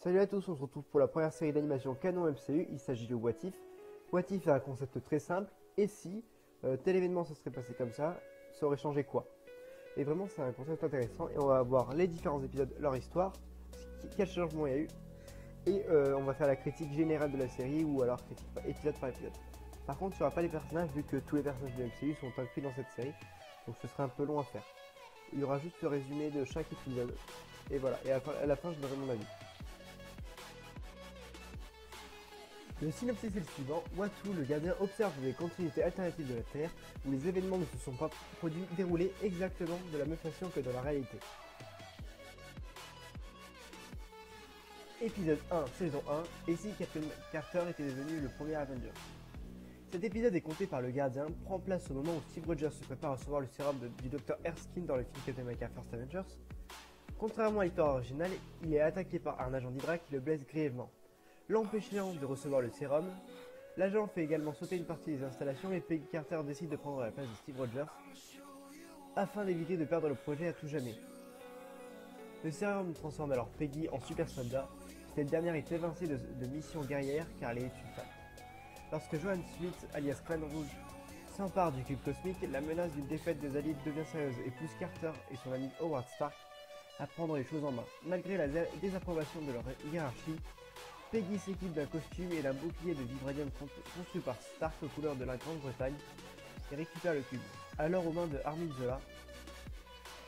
Salut à tous, on se retrouve pour la première série d'animation canon MCU, il s'agit de What If. What If a un concept très simple, et si tel événement se serait passé comme ça aurait changé quoi? Et vraiment c'est un concept intéressant, et on va voir les différents épisodes, leur histoire, quel changement il y a eu, et on va faire la critique générale de la série, ou alors critique épisode par épisode. Par contre il n'y aura pas les personnages, vu que tous les personnages de MCU sont inclus dans cette série, donc ce serait un peu long à faire. Il y aura juste le résumé de chaque épisode, et voilà, et à la fin je donnerai mon avis. Le synopsis est le suivant. Uatu, le gardien, observe des continuités alternatives de la Terre où les événements ne se sont pas déroulés exactement de la même façon que dans la réalité. Épisode 1, saison 1, et si Captain Carter était devenu le premier Avenger. Cet épisode est compté par le gardien, prend place au moment où Steve Rogers se prépare à recevoir le sérum du Dr Erskine dans le film Captain America First Avengers. Contrairement à l'histoire originale, il est attaqué par un agent d'Hydra qui le blesse grièvement. L'empêchant de recevoir le sérum, l'agent fait également sauter une partie des installations et Peggy Carter décide de prendre la place de Steve Rogers afin d'éviter de perdre le projet à tout jamais. Le sérum transforme alors Peggy en super soldat. Cette dernière est évincée de mission guerrière car elle est une femme. Lorsque Joan Smith, alias Crâne Rouge, s'empare du cube cosmique, la menace d'une défaite des Alliés devient sérieuse et pousse Carter et son ami Howard Stark à prendre les choses en main. Malgré la désapprobation de leur hiérarchie, Peggy s'équipe d'un costume et d'un bouclier de vibranium conçu par Stark aux couleurs de la Grande-Bretagne et récupère le cube. Alors aux mains de Armin Zola,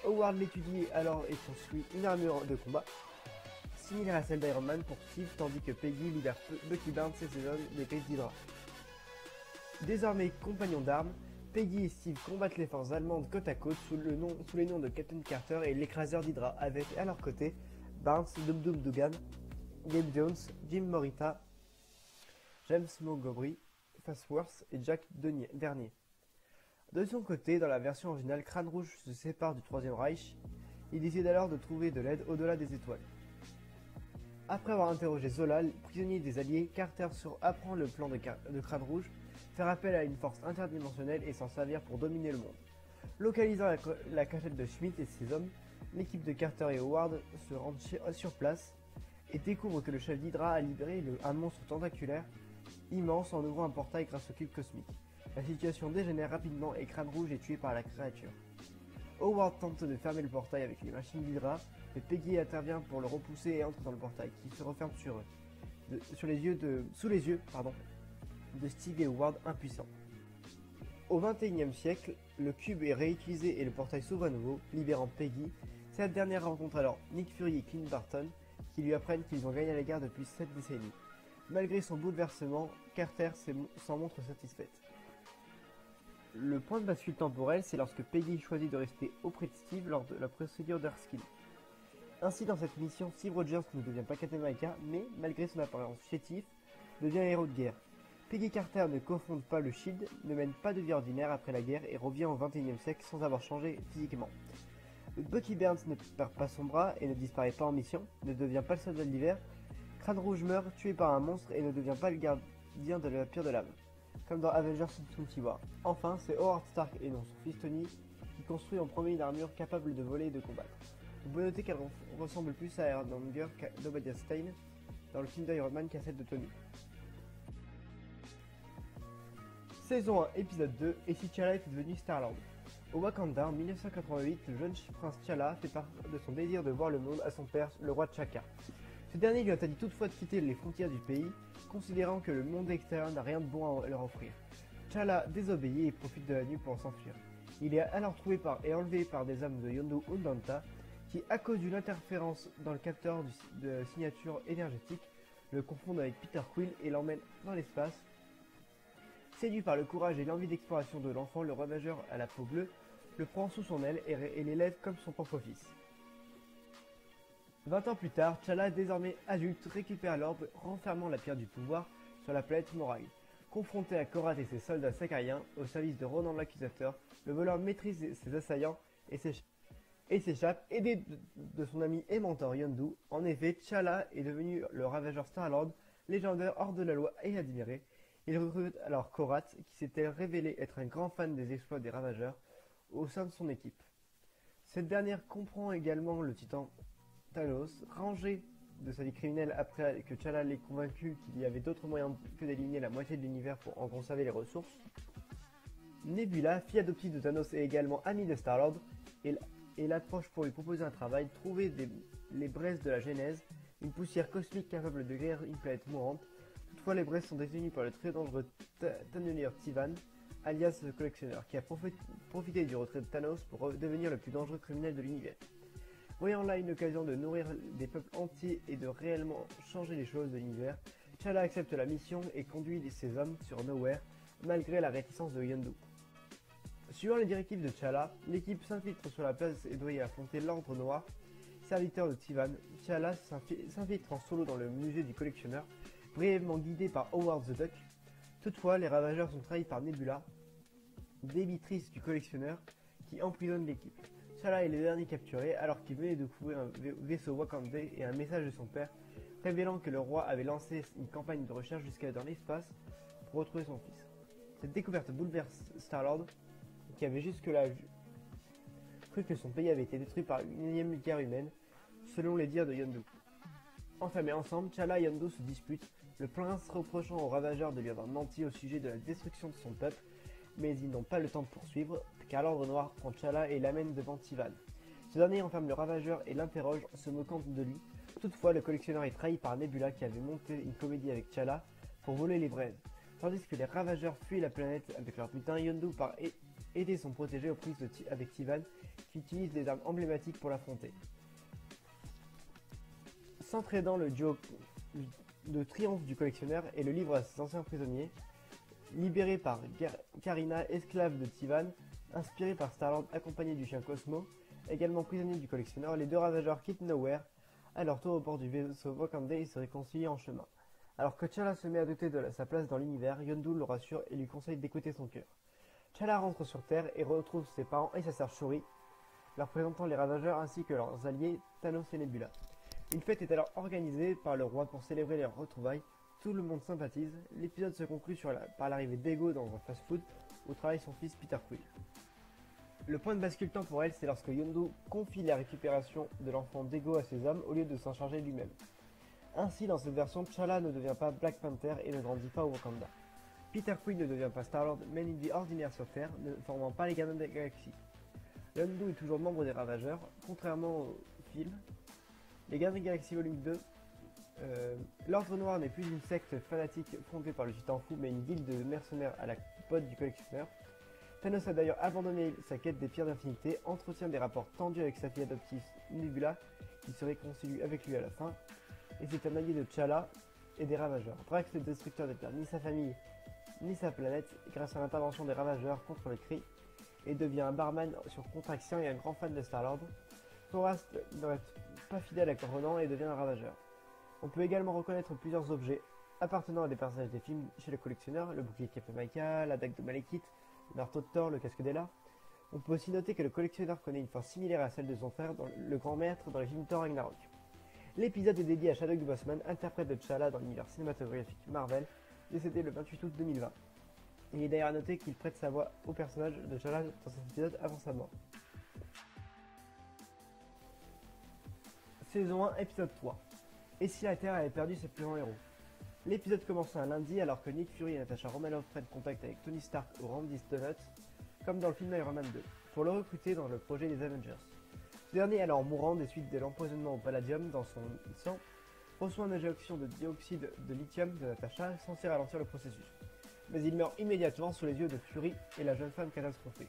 Howard l'étudie alors et construit une armure de combat similaire à celle d'Iron Man pour Steve, tandis que Peggy libère Bucky Barnes et ses hommes des griffes d'Hydra. Désormais compagnons d'armes, Peggy et Steve combattent les forces allemandes côte à côte sous les noms de Captain Carter et l'écraseur d'Hydra, avec à leur côté Barnes, Dum Dum Dugan, Gabe Jones, Jim Morita, James Montgomery, Fassworth et Jack Dernier. De son côté, dans la version originale, Crâne Rouge se sépare du Troisième Reich. Il décide alors de trouver de l'aide au-delà des étoiles. Après avoir interrogé Zola, prisonnier des Alliés, Carter apprend le plan de Crâne Rouge, faire appel à une force interdimensionnelle et s'en servir pour dominer le monde. Localisant la cachette de Schmidt et ses hommes, l'équipe de Carter et Howard se rendent sur place et découvre que le chef d'Hydra a libéré un monstre tentaculaire immense en ouvrant un portail grâce au cube cosmique. La situation dégénère rapidement et Crâne Rouge est tué par la créature. Howard tente de fermer le portail avec les machines d'Hydra, mais Peggy intervient pour le repousser et entre dans le portail, qui se referme sur eux, sous les yeux de Steve et Howard impuissants. Au XXIe siècle, le cube est réutilisé et le portail s'ouvre à nouveau, libérant Peggy. Cette dernière rencontre alors Nick Fury et Clint Barton, qui lui apprennent qu'ils ont gagné la guerre depuis 7 décennies. Malgré son bouleversement, Carter s'en montre satisfaite. Le point de bascule temporel, c'est lorsque Peggy choisit de rester auprès de Steve lors de la procédure d'Erskine. Ainsi, dans cette mission, Steve Rogers ne devient pas Captain America, mais, malgré son apparence chétif, devient héros de guerre. Peggy Carter ne cofonde pas le SHIELD, ne mène pas de vie ordinaire après la guerre et revient au XXIe siècle sans avoir changé physiquement. Bucky Barnes ne perd pas son bras et ne disparaît pas en mission, ne devient pas le soldat de l'hiver. Crâne Rouge meurt tué par un monstre et ne devient pas le gardien de la pire de l'âme, comme dans Avengers Infinity War. Enfin, c'est Howard Stark et non son fils Tony qui construit en premier une armure capable de voler et de combattre. Vous pouvez noter qu'elle ressemble plus à Iron Man qu'à Obadiah Stane dans le film d'Iron Man qu'à celle de Tony. Saison 1, épisode 2, et si T'Challa était devenu Star-Lord. Au Wakanda, en 1988, le jeune prince T'Challa fait part de son désir de voir le monde à son père, le roi T'Chaka. Ce dernier lui interdit toutefois de quitter les frontières du pays, considérant que le monde extérieur n'a rien de bon à leur offrir. T'Challa désobéit et profite de la nuit pour s'enfuir. Il est alors trouvé et enlevé par des hommes de Yondu Undanta, qui, à cause d'une interférence dans le capteur de signature énergétique, le confondent avec Peter Quill et l'emmènent dans l'espace. Séduit par le courage et l'envie d'exploration de l'enfant, le ravageur à la peau bleue le prend sous son aile et l'élève comme son propre fils. 20 ans plus tard, T'Challa, désormais adulte, récupère l'orbe renfermant la pierre du pouvoir sur la planète Morag. Confronté à Korat et ses soldats sakariens, au service de Ronan l'Accusateur, le voleur maîtrise ses assaillants et s'échappe, aidé de son ami et mentor Yondu. En effet, T'Challa est devenu le ravageur Star-Lord, légendaire hors de la loi et admiré. Il recrute alors Korat, qui s'était révélé être un grand fan des exploits des ravageurs, au sein de son équipe. Cette dernière comprend également le titan Thanos, rangé de sa vie criminelle après que T'Challa l'ait convaincu qu'il y avait d'autres moyens que d'éliminer la moitié de l'univers pour en conserver les ressources. Nebula, fille adoptive de Thanos et également amie de Star-Lord, et l'approche pour lui proposer un travail, trouver les braises de la Genèse, une poussière cosmique capable de guérir une planète mourante. Toutefois, les braises sont détenues par le très dangereux tannelier Tivan, alias le collectionneur, qui a profité du retrait de Thanos pour devenir le plus dangereux criminel de l'univers. Voyant là une occasion de nourrir des peuples entiers et de réellement changer les choses de l'univers, T'Challa accepte la mission et conduit ses hommes sur Nowhere, malgré la réticence de Yondu. Suivant les directives de T'Challa, l'équipe s'infiltre sur la place et doit y affronter l'Ordre Noir, serviteur de Tivan. T'Challa s'infiltre en solo dans le musée du collectionneur, brièvement guidé par Howard the Duck. Toutefois, les ravageurs sont trahis par Nebula, débitrice du collectionneur, qui emprisonne l'équipe. T'Challa est le dernier capturé alors qu'il venait de découvrir un vaisseau Wakandais et un message de son père, révélant que le roi avait lancé une campagne de recherche jusqu'à dans l'espace pour retrouver son fils. Cette découverte bouleverse Star-Lord, qui avait jusque-là cru que son pays avait été détruit par une énième guerre humaine, selon les dires de Yondu. Enfermés ensemble, T'Challa et Yondu se disputent, le prince reprochant aux ravageurs de lui avoir menti au sujet de la destruction de son peuple, mais ils n'ont pas le temps de poursuivre, car l'Ordre Noir prend T'Challa et l'amène devant Tivan. Ce dernier enferme le ravageur et l'interroge, se moquant de lui. Toutefois, le collectionneur est trahi par Nebula qui avait monté une comédie avec T'Challa pour voler les braises. Tandis que les ravageurs fuient la planète avec leur butin, Yondu part aider son protégé aux prises avec Tivan, qui utilise des armes emblématiques pour l'affronter. S'entraidant le duo de triomphe du collectionneur et le livre à ses anciens prisonniers, libéré par Karina, esclave de Tivan, inspiré par Star-Lord accompagné du chien Cosmo, également prisonnier du collectionneur, les deux ravageurs quittent Nowhere, à leur tour au bord du vaisseau Wakandais et se réconcilient en chemin. Alors que T'Challa se met à douter de sa place dans l'univers, Yondu le rassure et lui conseille d'écouter son cœur. T'Challa rentre sur Terre et retrouve ses parents et sa sœur Shuri, leur présentant les ravageurs ainsi que leurs alliés Thanos et Nebula. Une fête est alors organisée par le roi pour célébrer leurs retrouvailles. Tout le monde sympathise. L'épisode se conclut par l'arrivée d'Ego dans un fast-food où travaille son fils Peter Quill. Le point de bascule temporel, c'est lorsque Yondu confie la récupération de l'enfant d'Ego à ses hommes au lieu de s'en charger lui-même. Ainsi, dans cette version, T'Challa ne devient pas Black Panther et ne grandit pas au Wakanda. Peter Quill ne devient pas Star-Lord, mène une vie ordinaire sur Terre, ne formant pas les Gardiens de la Galaxie. Yondu est toujours membre des Ravageurs, contrairement au film. Les Gardiens de la Galaxie Volume 2, l'Ordre Noir n'est plus une secte fanatique fondée par le Titan Fou, mais une guilde de mercenaires à la pote du collectionneur. Thanos a d'ailleurs abandonné sa quête des pierres d'infinité, entretient des rapports tendus avec sa fille adoptive Nebula, qui se réconcilie avec lui à la fin, et c'est un allié de T'Challa et des Ravageurs. Drax, le destructeur, ne perd ni sa famille ni sa planète grâce à l'intervention des Ravageurs contre le cri, et devient un barman sur contraction et un grand fan de Star-Lord. Thorast ne reste pas fidèle à Covenant et devient un Ravageur. On peut également reconnaître plusieurs objets appartenant à des personnages des films chez le collectionneur, le bouclier de Captain America, la dague de Malekith, le marteau de Thor, le casque d'Ella. On peut aussi noter que le collectionneur connaît une force similaire à celle de son frère, le grand maître, dans les films Thor Ragnarok. L'épisode est dédié à Chadwick Boseman, interprète de T'Challa dans l'univers cinématographique Marvel, décédé le 28 août 2020. Il est d'ailleurs à noter qu'il prête sa voix au personnage de T'Challa dans cet épisode avant sa mort. Saison 1, épisode 3. Et si la Terre avait perdu ses plus grands héros? L'épisode commence un lundi alors que Nick Fury et Natasha Romanoff prennent contact avec Tony Stark au Randy's Donuts, comme dans le film Iron Man 2, pour le recruter dans le projet des Avengers. Ce dernier, alors mourant des suites de l'empoisonnement au palladium dans son sang, reçoit une injection de dioxyde de lithium de Natasha censée ralentir le processus. Mais il meurt immédiatement sous les yeux de Fury et la jeune femme catastrophée.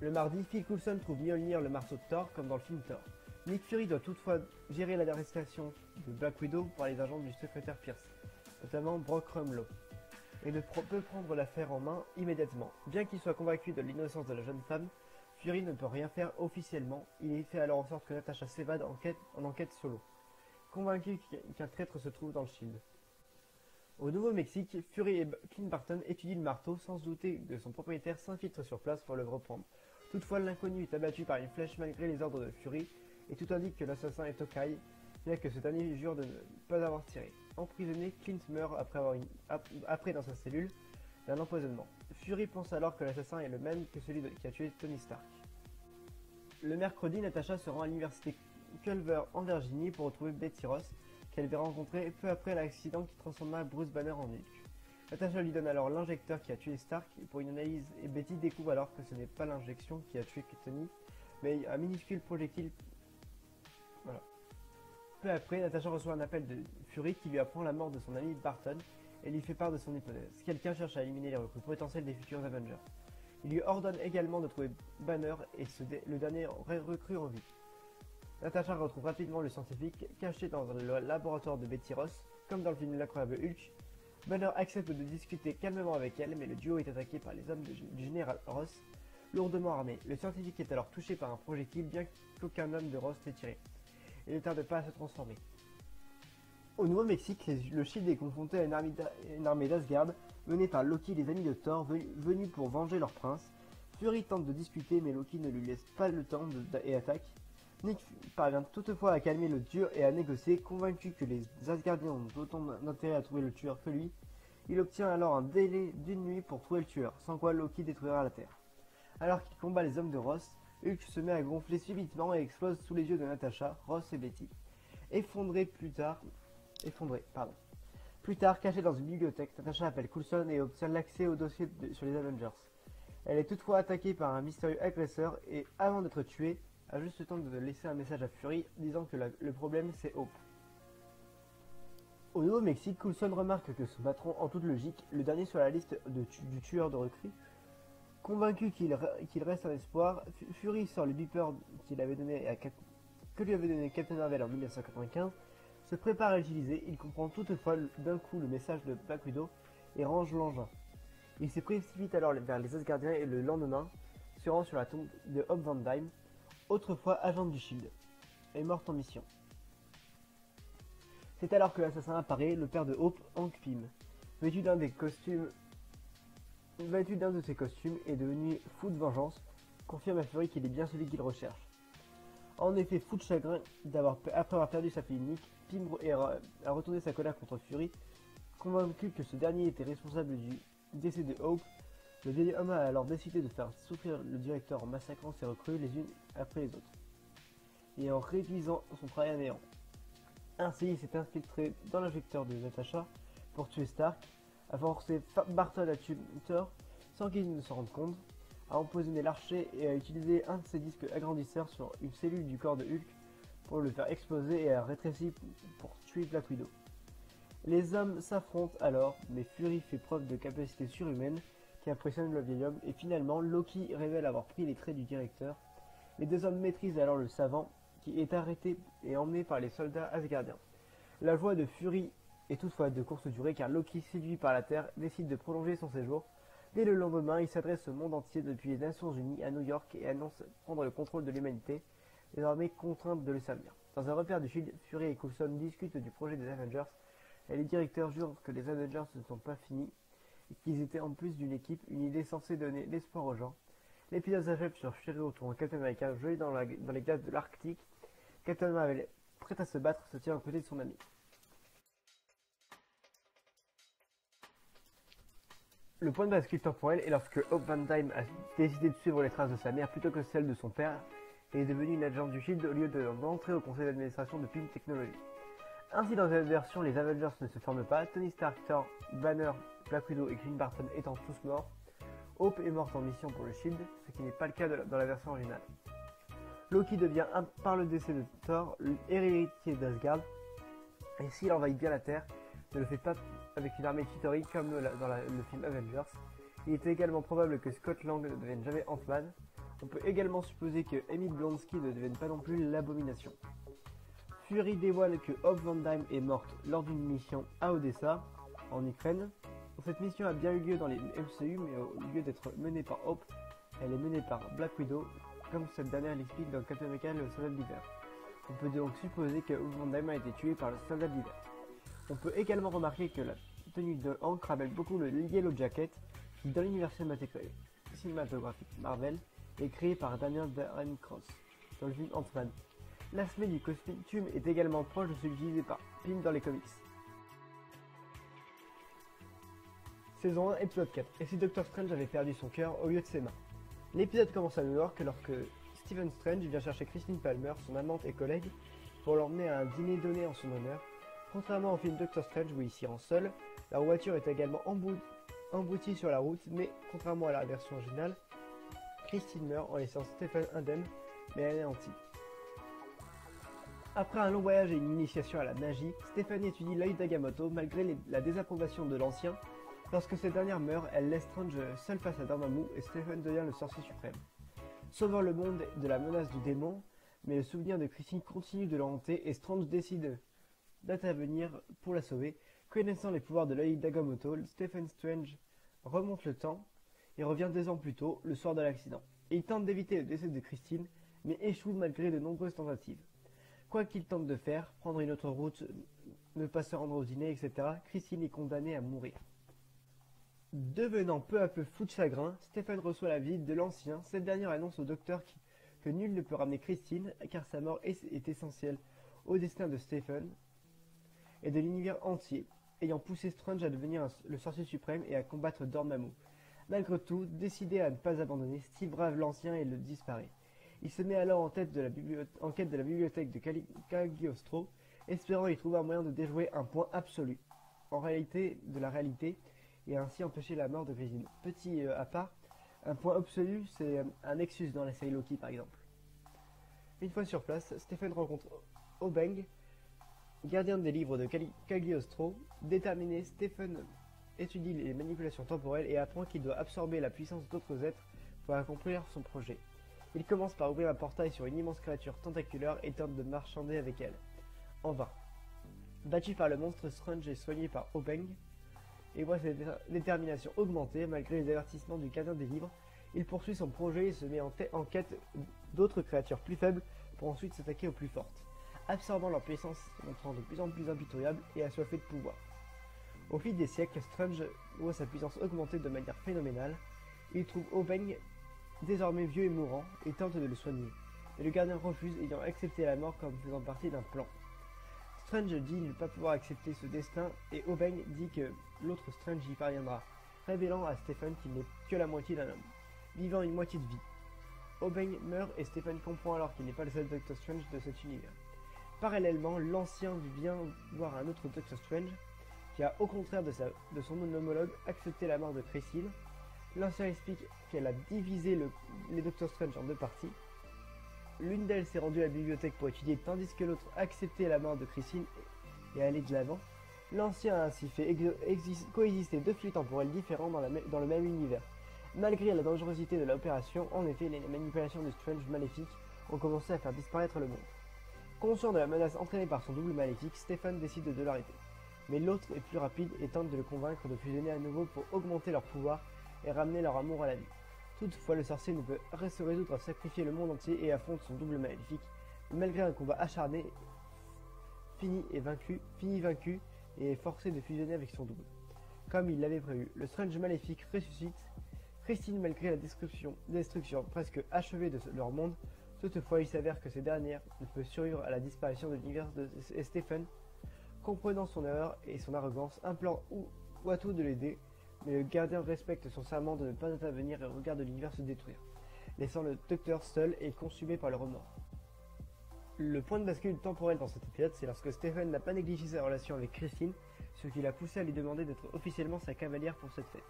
Le mardi, Phil Coulson trouve Mjolnir, le marteau de Thor, comme dans le film Thor. Nick Fury doit toutefois gérer l'arrestation de Black Widow par les agents du secrétaire Pierce, notamment Brock Rumlow, et ne peut prendre l'affaire en main immédiatement. Bien qu'il soit convaincu de l'innocence de la jeune femme, Fury ne peut rien faire officiellement. Il fait alors en sorte que Natasha s'évade en enquête solo, convaincu qu'un traître se trouve dans le Shield. Au Nouveau-Mexique, Fury et Clint Barton étudient le marteau sans se douter que son propriétaire s'infiltre sur place pour le reprendre. Toutefois, l'inconnu est abattu par une flèche malgré les ordres de Fury, et tout indique que l'assassin est Hawkeye, bien que ce dernier jure de ne pas avoir tiré. Emprisonné, Clint meurt après dans sa cellule d'un empoisonnement. Fury pense alors que l'assassin est le même que celui qui a tué Tony Stark. Le mercredi, Natasha se rend à l'université Culver en Virginie pour retrouver Betty Ross, qu'elle avait rencontré peu après l'accident qui transforma Bruce Banner en Hulk. Natasha lui donne alors l'injecteur qui a tué Stark pour une analyse et Betty découvre alors que ce n'est pas l'injection qui a tué Tony, mais un minuscule projectile. Voilà. Peu après, Natasha reçoit un appel de Fury qui lui apprend la mort de son ami Barton et lui fait part de son hypothèse. Quelqu'un cherche à éliminer les recrues potentielles des futurs Avengers. Il lui ordonne également de trouver Banner et le dernier recrue en vie. Natasha retrouve rapidement le scientifique caché dans le laboratoire de Betty Ross, comme dans le film L'incroyable Hulk. Banner accepte de discuter calmement avec elle, mais le duo est attaqué par les hommes du général Ross, lourdement armés. Le scientifique est alors touché par un projectile, bien qu'aucun homme de Ross n'ait tiré. Il ne tarde pas à se transformer. Au Nouveau-Mexique, le Shield est confronté à une armée d'Asgard menée par Loki et les amis de Thor venus pour venger leur prince. Fury tente de discuter mais Loki ne lui laisse pas le temps et attaque. Nick parvient toutefois à calmer le dieu et à négocier, convaincu que les Asgardiens ont autant d'intérêt à trouver le tueur que lui. Il obtient alors un délai d'une nuit pour trouver le tueur, sans quoi Loki détruira la Terre. Alors qu'il combat les hommes de Ross, Hulk se met à gonfler subitement et explose sous les yeux de Natasha, Ross et Betty. Plus tard, cachée dans une bibliothèque, Natasha appelle Coulson et obtient l'accès au dossier sur les Avengers. Elle est toutefois attaquée par un mystérieux agresseur et, avant d'être tuée, a juste le temps de laisser un message à Fury disant que le problème c'est Hope. Au Nouveau-Mexique, Coulson remarque que son patron, en toute logique, le dernier sur la liste du tueur de recrues, convaincu qu'il reste un espoir, Fury sort le beeper que lui avait donné Captain Marvel en 1995, se prépare à l'utiliser, il comprend toutefois d'un coup le message de Black Widow et range l'engin. Il se précipite alors vers les Asgardiens et le lendemain se rend sur la tombe de Hope Van Dyne, autrefois agente du Shield, est morte en mission. C'est alors que l'assassin apparaît, le père de Hope, Hank Pym. Vêtu d'un de ses costumes et devenu fou de vengeance, confirme à Fury qu'il est bien celui qu'il recherche. En effet, fou de chagrin après avoir perdu sa fille Nick, Pym a retourné sa colère contre Fury, convaincu que ce dernier était responsable du décès de Hope. Le vieil homme a alors décidé de faire souffrir le directeur en massacrant ses recrues les unes après les autres, et en réduisant son travail à néant. Ainsi, il s'est infiltré dans l'injecteur de Natasha pour tuer Stark, a forcé Barton à tuer Thor sans qu'il ne s'en rende compte, a empoisonné l'archer et a utilisé un de ses disques agrandisseurs sur une cellule du corps de Hulk pour le faire exploser et a rétréci pour tuer Black Widow. Les hommes s'affrontent alors, mais Fury fait preuve de capacité surhumaine qui impressionne le vieil homme et finalement Loki révèle avoir pris les traits du directeur. Les deux hommes maîtrisent alors le savant qui est arrêté et emmené par les soldats asgardiens. La joie de Fury est toutefois de courte durée car Loki, séduit par la Terre, décide de prolonger son séjour. Dès le lendemain, il s'adresse au monde entier depuis les Nations Unies à New York et annonce prendre le contrôle de l'humanité, désormais contrainte de le servir. Dans un repère du Shield, Fury et Coulson discutent du projet des Avengers et les directeurs jurent que les Avengers ne sont pas finis et qu'ils étaient en plus d'une équipe, une idée censée donner l'espoir aux gens. L'épisode s'achève sur Fury retournant Captain America gelé dans les glaces de l'Arctique. Captain Marvel, prêt à se battre, se tient aux côtés de son ami. Le point de bascule temporel est lorsque Hope Van Dyne a décidé de suivre les traces de sa mère plutôt que celles de son père et est devenue une agente du Shield au lieu d'entrer au conseil d'administration de Pym Technologies. Ainsi, dans cette version, les Avengers ne se forment pas, Tony Stark, Thor, Banner, Black Widow et Clint Barton étant tous morts. Hope est morte en mission pour le Shield, ce qui n'est pas le cas dans la version originale. Loki devient, par le décès de Thor, l'héritier d'Asgard, et s'il envahit bien la Terre, ne le fait pas avec une armée Chitauri comme dans le film Avengers. Il est également probable que Scott Lang ne devienne jamais Ant-Man. On peut également supposer que Emil Blonsky ne devienne pas non plus l'Abomination. Fury dévoile que Hope Van Dyne est morte lors d'une mission à Odessa, en Ukraine. Cette mission a bien eu lieu dans les MCU, mais au lieu d'être menée par Hope, elle est menée par Black Widow, comme cette dernière l'explique dans Captain America le Soldat d'hiver. On peut donc supposer que Hope Van Dyne a été tué par le Soldat d'hiver. On peut également remarquer que la tenue de Hank rappelle beaucoup le Yellow Jacket, qui dans l'univers cinématographique Marvel est créé par Daniel Darren Cross dans le film Ant-Man. L'aspect du costume est également proche de celui utilisé par Pym dans les comics. Saison 1, épisode 4. Et si Doctor Strange avait perdu son cœur au lieu de ses mains. L'épisode commence à New York lorsque Stephen Strange vient chercher Christine Palmer, son amante et collègue, pour l'emmener à un dîner donné en son honneur. Contrairement au film Doctor Strange où il s'y rend seul, leur voiture est également emboutie sur la route, mais contrairement à la version originale, Christine meurt en laissant Stephen indemne, mais anéanti. Après un long voyage et une initiation à la magie, Stephen étudie l'œil d'Agamotto malgré la désapprobation de l'ancien. Lorsque cette dernière meurt, elle laisse Strange seul face à Dormammu et Stephen devient le sorcier suprême. Sauvant le monde de la menace du démon, mais le souvenir de Christine continue de le hanter et Strange décide d'intervenir pour la sauver. Connaissant les pouvoirs de l'œil d'Agamotto, Stephen Strange remonte le temps et revient 2 ans plus tôt, le soir de l'accident. Il tente d'éviter le décès de Christine, mais échoue malgré de nombreuses tentatives. Quoi qu'il tente de faire, prendre une autre route, ne pas se rendre au dîner, etc., Christine est condamnée à mourir. Devenant peu à peu fou de chagrin, Stephen reçoit la visite de l'ancien. Cette dernière annonce au docteur que nul ne peut ramener Christine, car sa mort est essentielle au destin de Stephen et de l'univers entier, ayant poussé Strange à devenir le sorcier suprême et à combattre Dormammu. Malgré tout, décidé à ne pas abandonner, Steve brave l'ancien et le disparaît. Il se met alors en quête de la bibliothèque de Cagliostro, espérant y trouver un moyen de déjouer un point absolu de la réalité et ainsi empêcher la mort de Christine. Petit à part, un point absolu, c'est un Nexus dans la série Loki par exemple. Une fois sur place, Stephen rencontre Obeng, gardien des livres de Cagliostro. Déterminé, Stephen étudie les manipulations temporelles et apprend qu'il doit absorber la puissance d'autres êtres pour accomplir son projet. Il commence par ouvrir un portail sur une immense créature tentaculaire et tente de marchander avec elle. En vain. Battu par le monstre, Strange est soigné par Obeng et voit sa détermination augmenter malgré les avertissements du gardien des livres. Il poursuit son projet et se met en quête d'autres créatures plus faibles pour ensuite s'attaquer aux plus fortes, absorbant leur puissance, se montrant de plus en plus impitoyable et assoiffé de pouvoir. Au fil des siècles, Strange voit sa puissance augmenter de manière phénoménale. Il trouve Obeng désormais vieux et mourant et tente de le soigner, mais le gardien refuse, ayant accepté la mort comme faisant partie d'un plan. Strange dit ne pas pouvoir accepter ce destin et Obeng dit que l'autre Strange y parviendra, révélant à Stephen qu'il n'est que la moitié d'un homme, vivant une moitié de vie. Obeng meurt et Stephen comprend alors qu'il n'est pas le seul Doctor Strange de cet univers. Parallèlement, l'ancien vient voir un autre Doctor Strange qui a, au contraire de son homologue, accepté la mort de Christine. L'ancien explique qu'elle a divisé les Doctor Strange en 2 parties. L'une d'elles s'est rendue à la bibliothèque pour étudier, tandis que l'autre a accepté la mort de Christine et allé de l'avant. L'ancien a ainsi fait coexister 2 flux temporels différents dans le même univers. Malgré la dangerosité de l'opération, en effet, les manipulations de Strange maléfiques ont commencé à faire disparaître le monde. Conscient de la menace entraînée par son double maléfique, Stephen décide de l'arrêter. Mais l'autre est plus rapide et tente de le convaincre de fusionner à nouveau pour augmenter leur pouvoir et ramener leur amour à la vie. Toutefois, le sorcier ne peut se résoudre à sacrifier le monde entier et affronte son double maléfique. Malgré un combat acharné, finit vaincu et est forcé de fusionner avec son double. Comme il l'avait prévu, le Strange maléfique ressuscite Christine malgré la destruction presque achevée de leur monde. Toutefois, il s'avère que ces dernières ne peuvent survivre à la disparition de l'univers de Stephen. Comprenant son erreur et son arrogance, implore Uatu de l'aider, mais le gardien respecte son serment de ne pas intervenir et regarde l'univers se détruire, laissant le docteur seul et consumé par le remords. Le point de bascule temporel dans cet épisode, c'est lorsque Stephen n'a pas négligé sa relation avec Christine, ce qui l'a poussé à lui demander d'être officiellement sa cavalière pour cette fête.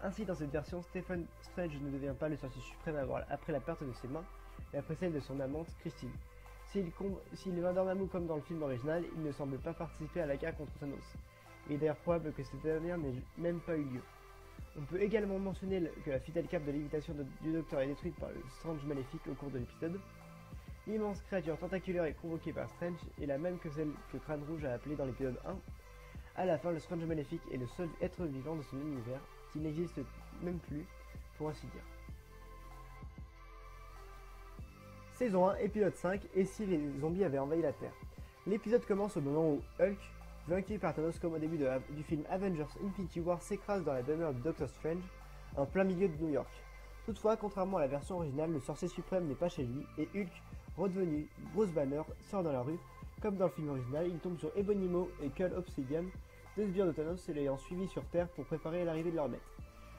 Ainsi, dans cette version, Stephen Strange ne devient pas le sorcier suprême après la perte de ses mains, et après celle de son amante Christine. S'il vainc Dormammu comme dans le film original, il ne semble pas participer à la guerre contre Thanos. Il est d'ailleurs probable que cette dernière n'ait même pas eu lieu. On peut également mentionner que la Fatal Cape de lévitation du Docteur est détruite par le Strange maléfique au cours de l'épisode. L'immense créature tentaculaire est convoquée par Strange est la même que celle que Crâne Rouge a appelée dans l'épisode 1. A la fin, le Strange maléfique est le seul être vivant de son univers, qui n'existe même plus, pour ainsi dire. Saison 1, épisode 5, et si les zombies avaient envahi la Terre. L'épisode commence au moment où Hulk, vaincu par Thanos comme au début du film Avengers Infinity War, s'écrase dans la demeure de Doctor Strange, en plein milieu de New York. Toutefois, contrairement à la version originale, le sorcier suprême n'est pas chez lui, et Hulk, redevenu Bruce Banner, sort dans la rue. Comme dans le film original, il tombe sur Ebonimo et Cull Obsidian, 2 sbires de Thanos l'ayant suivi sur Terre pour préparer l'arrivée de leur maître.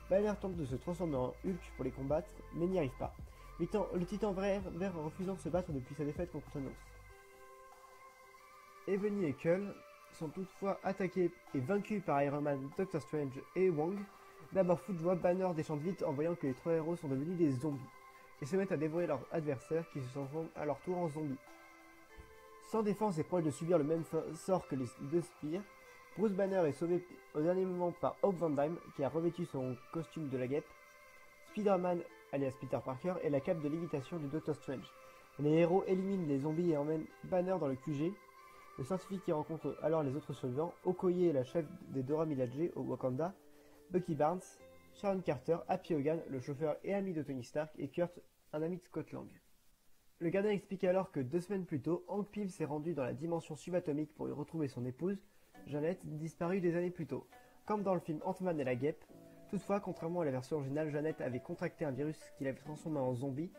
Banner tente de se transformer en Hulk pour les combattre, mais n'y arrive pas. Le titan vert refusant de se battre depuis sa défaite contre Thanos. Ebony et Cull sont toutefois attaqués et vaincus par Iron Man, Doctor Strange et Wong. D'abord fou de joie, Banner déchante vite en voyant que les trois héros sont devenus des zombies et se mettent à dévorer leurs adversaires qui se transforment à leur tour en zombies. Sans défense et proche de subir le même sort que les deux Spears, Bruce Banner est sauvé au dernier moment par Hope Van Dyne qui a revêtu son costume de la guêpe, Spider-Man alias Peter Parker et la cape de lévitation du Doctor Strange. Les héros éliminent les zombies et emmènent Banner dans le QG. Le scientifique qui rencontre alors les autres survivants, Okoye, la chef des Dora Milaje au Wakanda, Bucky Barnes, Sharon Carter, Happy Hogan, le chauffeur et ami de Tony Stark, et Kurt, un ami de Scott Lang. Le gardien explique alors que 2 semaines plus tôt, Hank Pym s'est rendu dans la dimension subatomique pour y retrouver son épouse, Janet, disparue des années plus tôt, comme dans le film Ant-Man et la guêpe. Toutefois, contrairement à la version originale, Janet avait contracté un virus qui l'avait transformé en zombie.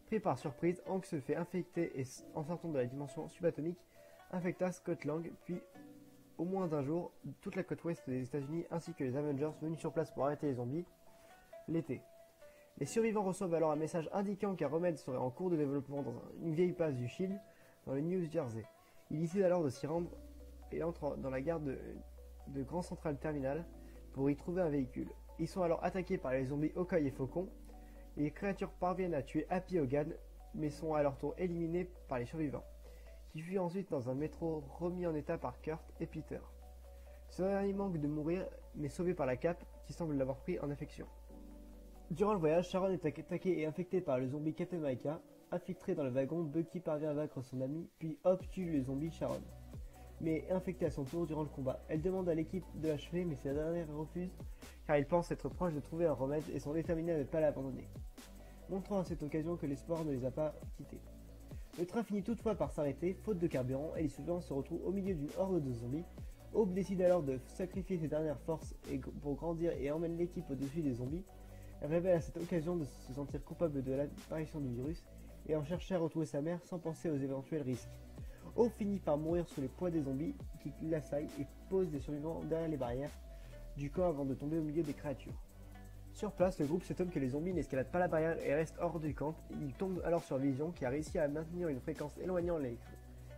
Pris par surprise, Hank se fait infecter et, en sortant de la dimension subatomique, infecta Scott Lang, puis, au moins d'un jour, toute la côte ouest des États-Unis ainsi que les Avengers venus sur place pour arrêter les zombies, l'été. Les survivants reçoivent alors un message indiquant qu'un remède serait en cours de développement dans une vieille base du Shield, dans le New Jersey. Ils décident alors de s'y rendre et entrent dans la gare de Grand Central Terminal pour y trouver un véhicule. Ils sont alors attaqués par les zombies Hawkeye et Faucon. Les créatures parviennent à tuer Happy Hogan, mais sont à leur tour éliminées par les survivants, qui fuient ensuite dans un métro remis en état par Kurt et Peter. Ce dernier manque de mourir, mais sauvé par la cape, qui semble l'avoir pris en affection. Durant le voyage, Sharon est attaquée et infectée par le zombie Captain America. Infiltré dans le wagon, Bucky parvient à vaincre son ami, puis Hope tue le zombie Sharon. Mais infectée à son tour durant le combat, elle demande à l'équipe de l'achever, mais cette dernière refuse, car il pense être proche de trouver un remède et sont déterminés à ne pas l'abandonner, montrant à cette occasion que l'espoir ne les a pas quittés. Le train finit toutefois par s'arrêter, faute de carburant, et les survivants se retrouvent au milieu d'une horde de zombies. Hope décide alors de sacrifier ses dernières forces pour grandir et emmène l'équipe au-dessus des zombies. Elle révèle à cette occasion de se sentir coupable de l'apparition du virus et en chercher à retrouver sa mère sans penser aux éventuels risques. Hope finit par mourir sous les poids des zombies qui l'assaillent et pose des survivants derrière les barrières du camp avant de tomber au milieu des créatures. Sur place, le groupe s'étonne que les zombies n'escaladent pas la barrière et restent hors du camp. Ils tombent alors sur Vision qui a réussi à maintenir une fréquence éloignant les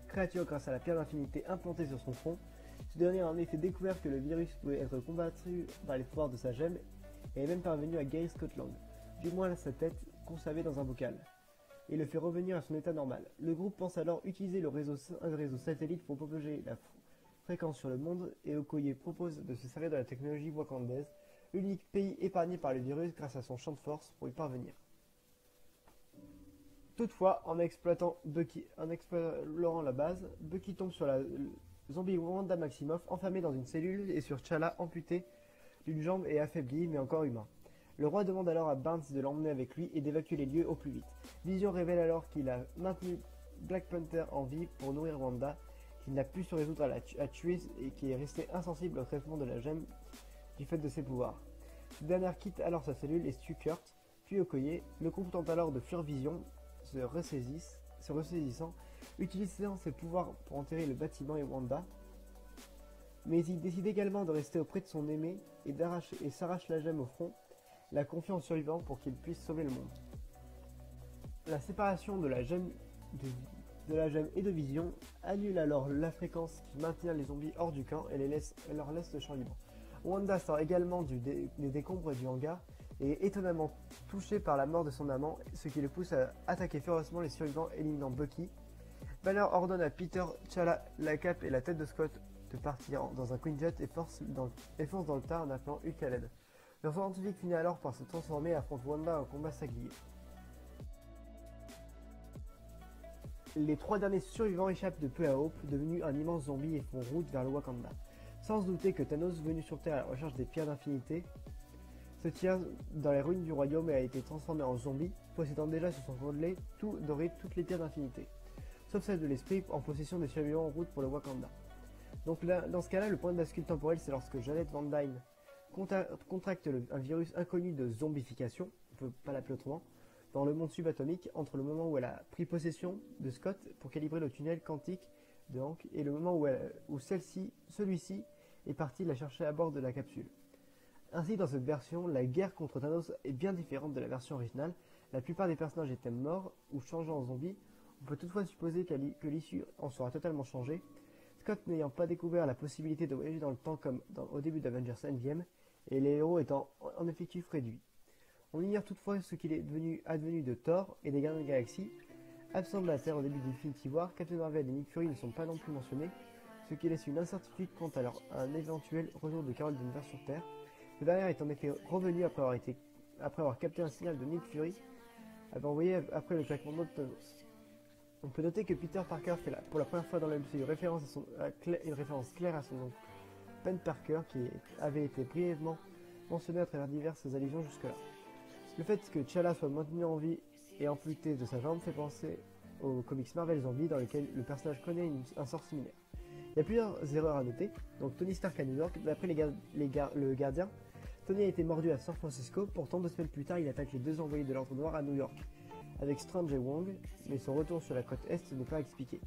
créatures grâce à la pierre d'infinité implantée sur son front. Ce dernier a en effet découvert que le virus pouvait être combattu par les pouvoirs de sa gemme et est même parvenu à guérir Scott Lang, du moins sa tête conservée dans un bocal, et le fait revenir à son état normal. Le groupe pense alors utiliser un réseau satellite pour propager la fréquence sur le monde, et Okoye propose de se servir de la technologie wakandaise, l'unique pays épargné par le virus grâce à son champ de force pour y parvenir. Toutefois, en explorant la base, Bucky tombe sur la zombie Wanda Maximoff enfermée dans une cellule et sur T'Challa amputé d'une jambe et affaibli mais encore humain. Le roi demande alors à Barnes de l'emmener avec lui et d'évacuer les lieux au plus vite. Vision révèle alors qu'il a maintenu Black Panther en vie pour nourrir Wanda, qu'il n'a pu se résoudre à tuer et qui est resté insensible au traitement de la gemme du fait de ses pouvoirs. Cette dernière quitte alors sa cellule et tue Kurt, puis Okoye. Le groupe tente alors de fuir Vision, se ressaisissant, utilisant ses pouvoirs pour enterrer le bâtiment et Wanda. Mais il décide également de rester auprès de son aimé et s'arrache la gemme au front, la confiant au survivant pour qu'il puisse sauver le monde. La séparation de la gemme et de Vision annule alors la fréquence qui maintient les zombies hors du camp et leur laisse le champ libre. Wanda sort également des décombres du hangar et est étonnamment touchée par la mort de son amant, ce qui le pousse à attaquer férocement les survivants, éliminant Bucky. Banner ordonne à Peter, T'Challa, la cape et la tête de Scott de partir dans un Quinjet et fonce dans le tas en appelant Hulk à l'aide. Le scientifique finit alors par se transformer et affronte Wanda en combat singulier. Les 3 derniers survivants échappent de peu à Hope, devenu un immense zombie, et font route vers le Wakanda. Sans se douter que Thanos, venu sur Terre à la recherche des pierres d'infinité, se tient dans les ruines du royaume et a été transformé en zombie, possédant déjà sur son côtelé toutes les pierres d'infinité, sauf celle de l'esprit en possession des survivants en route pour le Wakanda. Donc là, dans ce cas-là, le point de bascule temporel, c'est lorsque Janet Van Dyne contracte un virus inconnu de zombification, on ne peut pas l'appeler autrement, dans le monde subatomique, entre le moment où elle a pris possession de Scott pour calibrer le tunnel quantique de Hank et le moment où celui-ci est parti la chercher à bord de la capsule. Ainsi, dans cette version, la guerre contre Thanos est bien différente de la version originale. La plupart des personnages étaient morts ou changés en zombies. On peut toutefois supposer que l'issue en sera totalement changée. Scott n'ayant pas découvert la possibilité de voyager dans le temps comme au début d'Avengers Endgame, et les héros étant en effectif réduit. On ignore toutefois ce qu'il est advenu de Thor et des Gardiens de la Galaxie. Absents de la Terre au début d'Infinity War, Captain Marvel et Nick Fury ne sont pas non plus mentionnés, ce qui laisse une incertitude quant à un éventuel retour de Carol Danvers sur Terre. Le dernier est en effet revenu après avoir capté un signal de Nick Fury envoyé après le claquement de Thanos. On peut noter que Peter Parker fait pour la première fois dans le MCU une référence claire à son oncle Ben Parker qui avait été brièvement mentionné à travers diverses allusions jusque-là. Le fait que T'Challa soit maintenu en vie et amputé de sa jambe fait penser aux comics Marvel Zombies dans lesquels le personnage connaît un sort similaire. Il y a plusieurs erreurs à noter. Donc Tony Stark à New York, d'après le gardien, Tony a été mordu à San Francisco, pourtant 2 semaines plus tard il attaque les 2 envoyés de l'Ordre Noir à New York, avec Strange et Wong, mais son retour sur la côte Est n'est pas expliqué.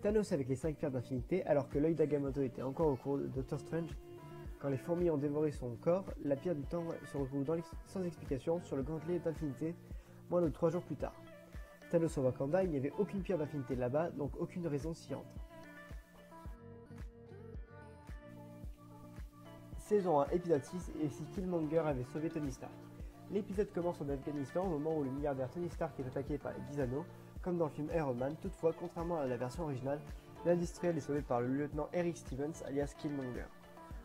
Thanos avec les 5 pierres d'infinité, alors que l'œil d'Agamotto était encore au cours de Doctor Strange, quand les fourmis ont dévoré son corps, la pierre du temps se retrouve sans explication sur le gantelet d'infinité, moins de 3 jours plus tard. Thanos au Wakanda, il n'y avait aucune pierre d'infinité là-bas, donc aucune raison s'y rendre. Saison 1, épisode 6, et si Killmonger avait sauvé Tony Stark. L'épisode commence en Afghanistan au moment où le milliardaire Tony Stark est attaqué par les 10 anneaux, comme dans le film Iron Man. Toutefois, contrairement à la version originale, l'industriel est sauvé par le lieutenant Eric Stevens, alias Killmonger,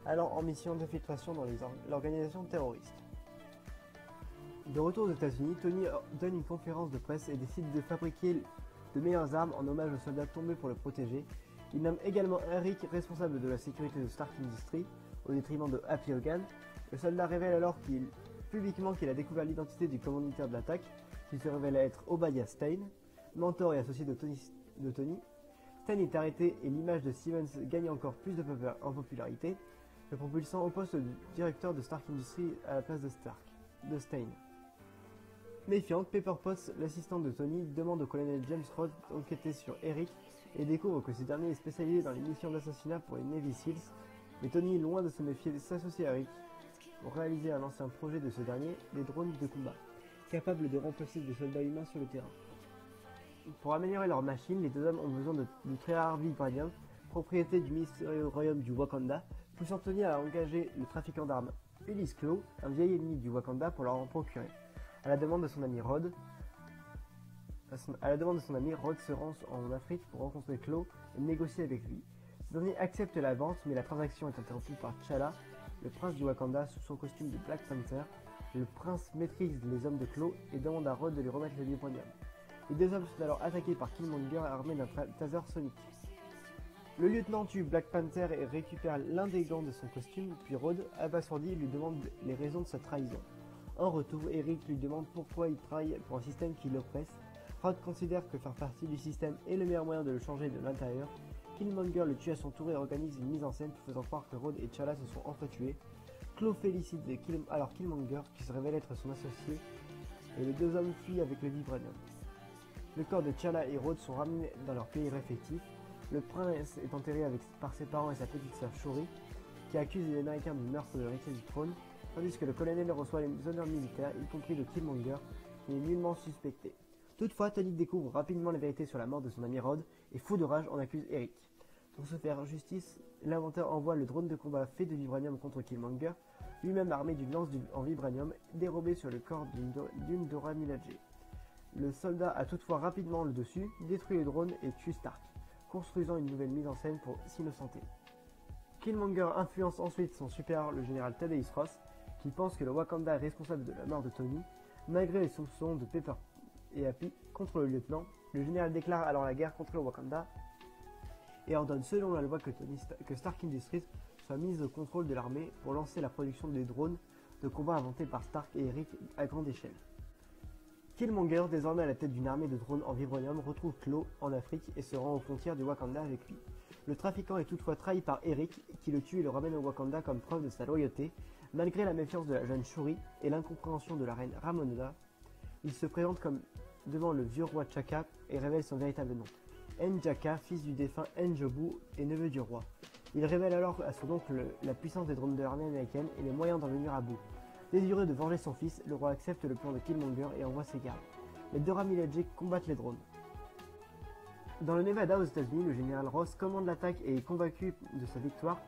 allant en mission d'infiltration dans l'organisation terroriste. De retour aux États-Unis, Tony donne une conférence de presse et décide de fabriquer de meilleures armes en hommage aux soldats tombés pour le protéger. Il nomme également Eric responsable de la sécurité de Stark Industries, au détriment de Happy Hogan. Le soldat révèle alors publiquement qu'il a découvert l'identité du commanditaire de l'attaque, qui se révèle être Obadiah Stane, mentor et associé de Tony. Stane est arrêté et l'image de Stevens gagne encore plus en popularité, le propulsant au poste de directeur de Stark Industries à la place de Stane. Méfiante, Pepper Potts, l'assistante de Tony, demande au colonel James Rhodes d'enquêter sur Eric et découvre que ce dernier est spécialisé dans les missions d'assassinat pour les Navy Seals, mais Tony, loin de se méfier, s'associe à Eric pour réaliser un ancien projet de ce dernier, des drones de combat, capables de remplacer des soldats humains sur le terrain. Pour améliorer leur machine, les 2 hommes ont besoin du très rare vibranium, propriété du mystérieux royaume du Wakanda, poussant Tony à engager le trafiquant d'armes Ulysse Klaue, un vieil ennemi du Wakanda, pour leur en procurer. À la demande de son ami Rhodes, Rhodes se rend en Afrique pour rencontrer Klaue et négocier avec lui. Ce dernier accepte la vente, mais la transaction est interrompue par T'Challa, le prince du Wakanda, sous son costume de Black Panther. Le prince maîtrise les hommes de Klaue et demande à Rhodes de lui remettre le vibranium. Les 2 hommes sont alors attaqués par Killmonger armé d'un taser sonique. Le lieutenant tue Black Panther et récupère l'un des gants de son costume, puis Rhodes, abasourdi, lui demande les raisons de sa trahison. En retour, Eric lui demande pourquoi il travaille pour un système qui l'oppresse. Rhodes considère que faire partie du système est le meilleur moyen de le changer de l'intérieur. Killmonger le tue à son tour et organise une mise en scène faisant croire que Rhodes et T'Challa se sont entretués. Klaue félicite alors Killmonger, qui se révèle être son associé, et les 2 hommes fuient avec le vibranium. Le corps de T'Challa et Rhodes sont ramenés dans leur pays respectif. Le prince est enterré par ses parents et sa petite sœur Shuri, qui accuse les Américains du meurtre de l'héritier du trône, tandis que le colonel reçoit les honneurs militaires, y compris de Killmonger, qui est nullement suspecté. Toutefois, Tony découvre rapidement la vérité sur la mort de son ami Rhodes et, fou de rage, en accuse Eric. Pour se faire justice, l'inventeur envoie le drone de combat fait de vibranium contre Killmonger, lui-même armé d'une lance en vibranium dérobée sur le corps d'une Dora Milaje. Le soldat a toutefois rapidement le dessus, détruit le drone et tue Stark, construisant une nouvelle mise en scène pour s'innocenter. Killmonger influence ensuite son supérieur, le général Thaddeus Ross, qui pense que le Wakanda est responsable de la mort de Tony. Malgré les soupçons de Pepper et Happy contre le lieutenant, le général déclare alors la guerre contre le Wakanda et ordonne selon la loi que Stark Industries soit mise au contrôle de l'armée pour lancer la production des drones de combat inventés par Stark et Eric à grande échelle. Killmonger, désormais à la tête d'une armée de drones en vibranium, retrouve Klaue en Afrique et se rend aux frontières du Wakanda avec lui. Le trafiquant est toutefois trahi par Eric, qui le tue et le ramène au Wakanda comme preuve de sa loyauté. Malgré la méfiance de la jeune Shuri et l'incompréhension de la reine Ramonda, il se présente comme devant le vieux roi T'Chaka et révèle son véritable nom. N'Jaka, fils du défunt N'Jobu et neveu du roi. Il révèle alors à son oncle la puissance des drones de l'armée américaine et les moyens d'en venir à bout. Désireux de venger son fils, le roi accepte le plan de Killmonger et envoie ses gardes. Les Dora Milaje combattent les drones. Dans le Nevada aux États-Unis, le général Ross commande l'attaque et est convaincu de sa victoire,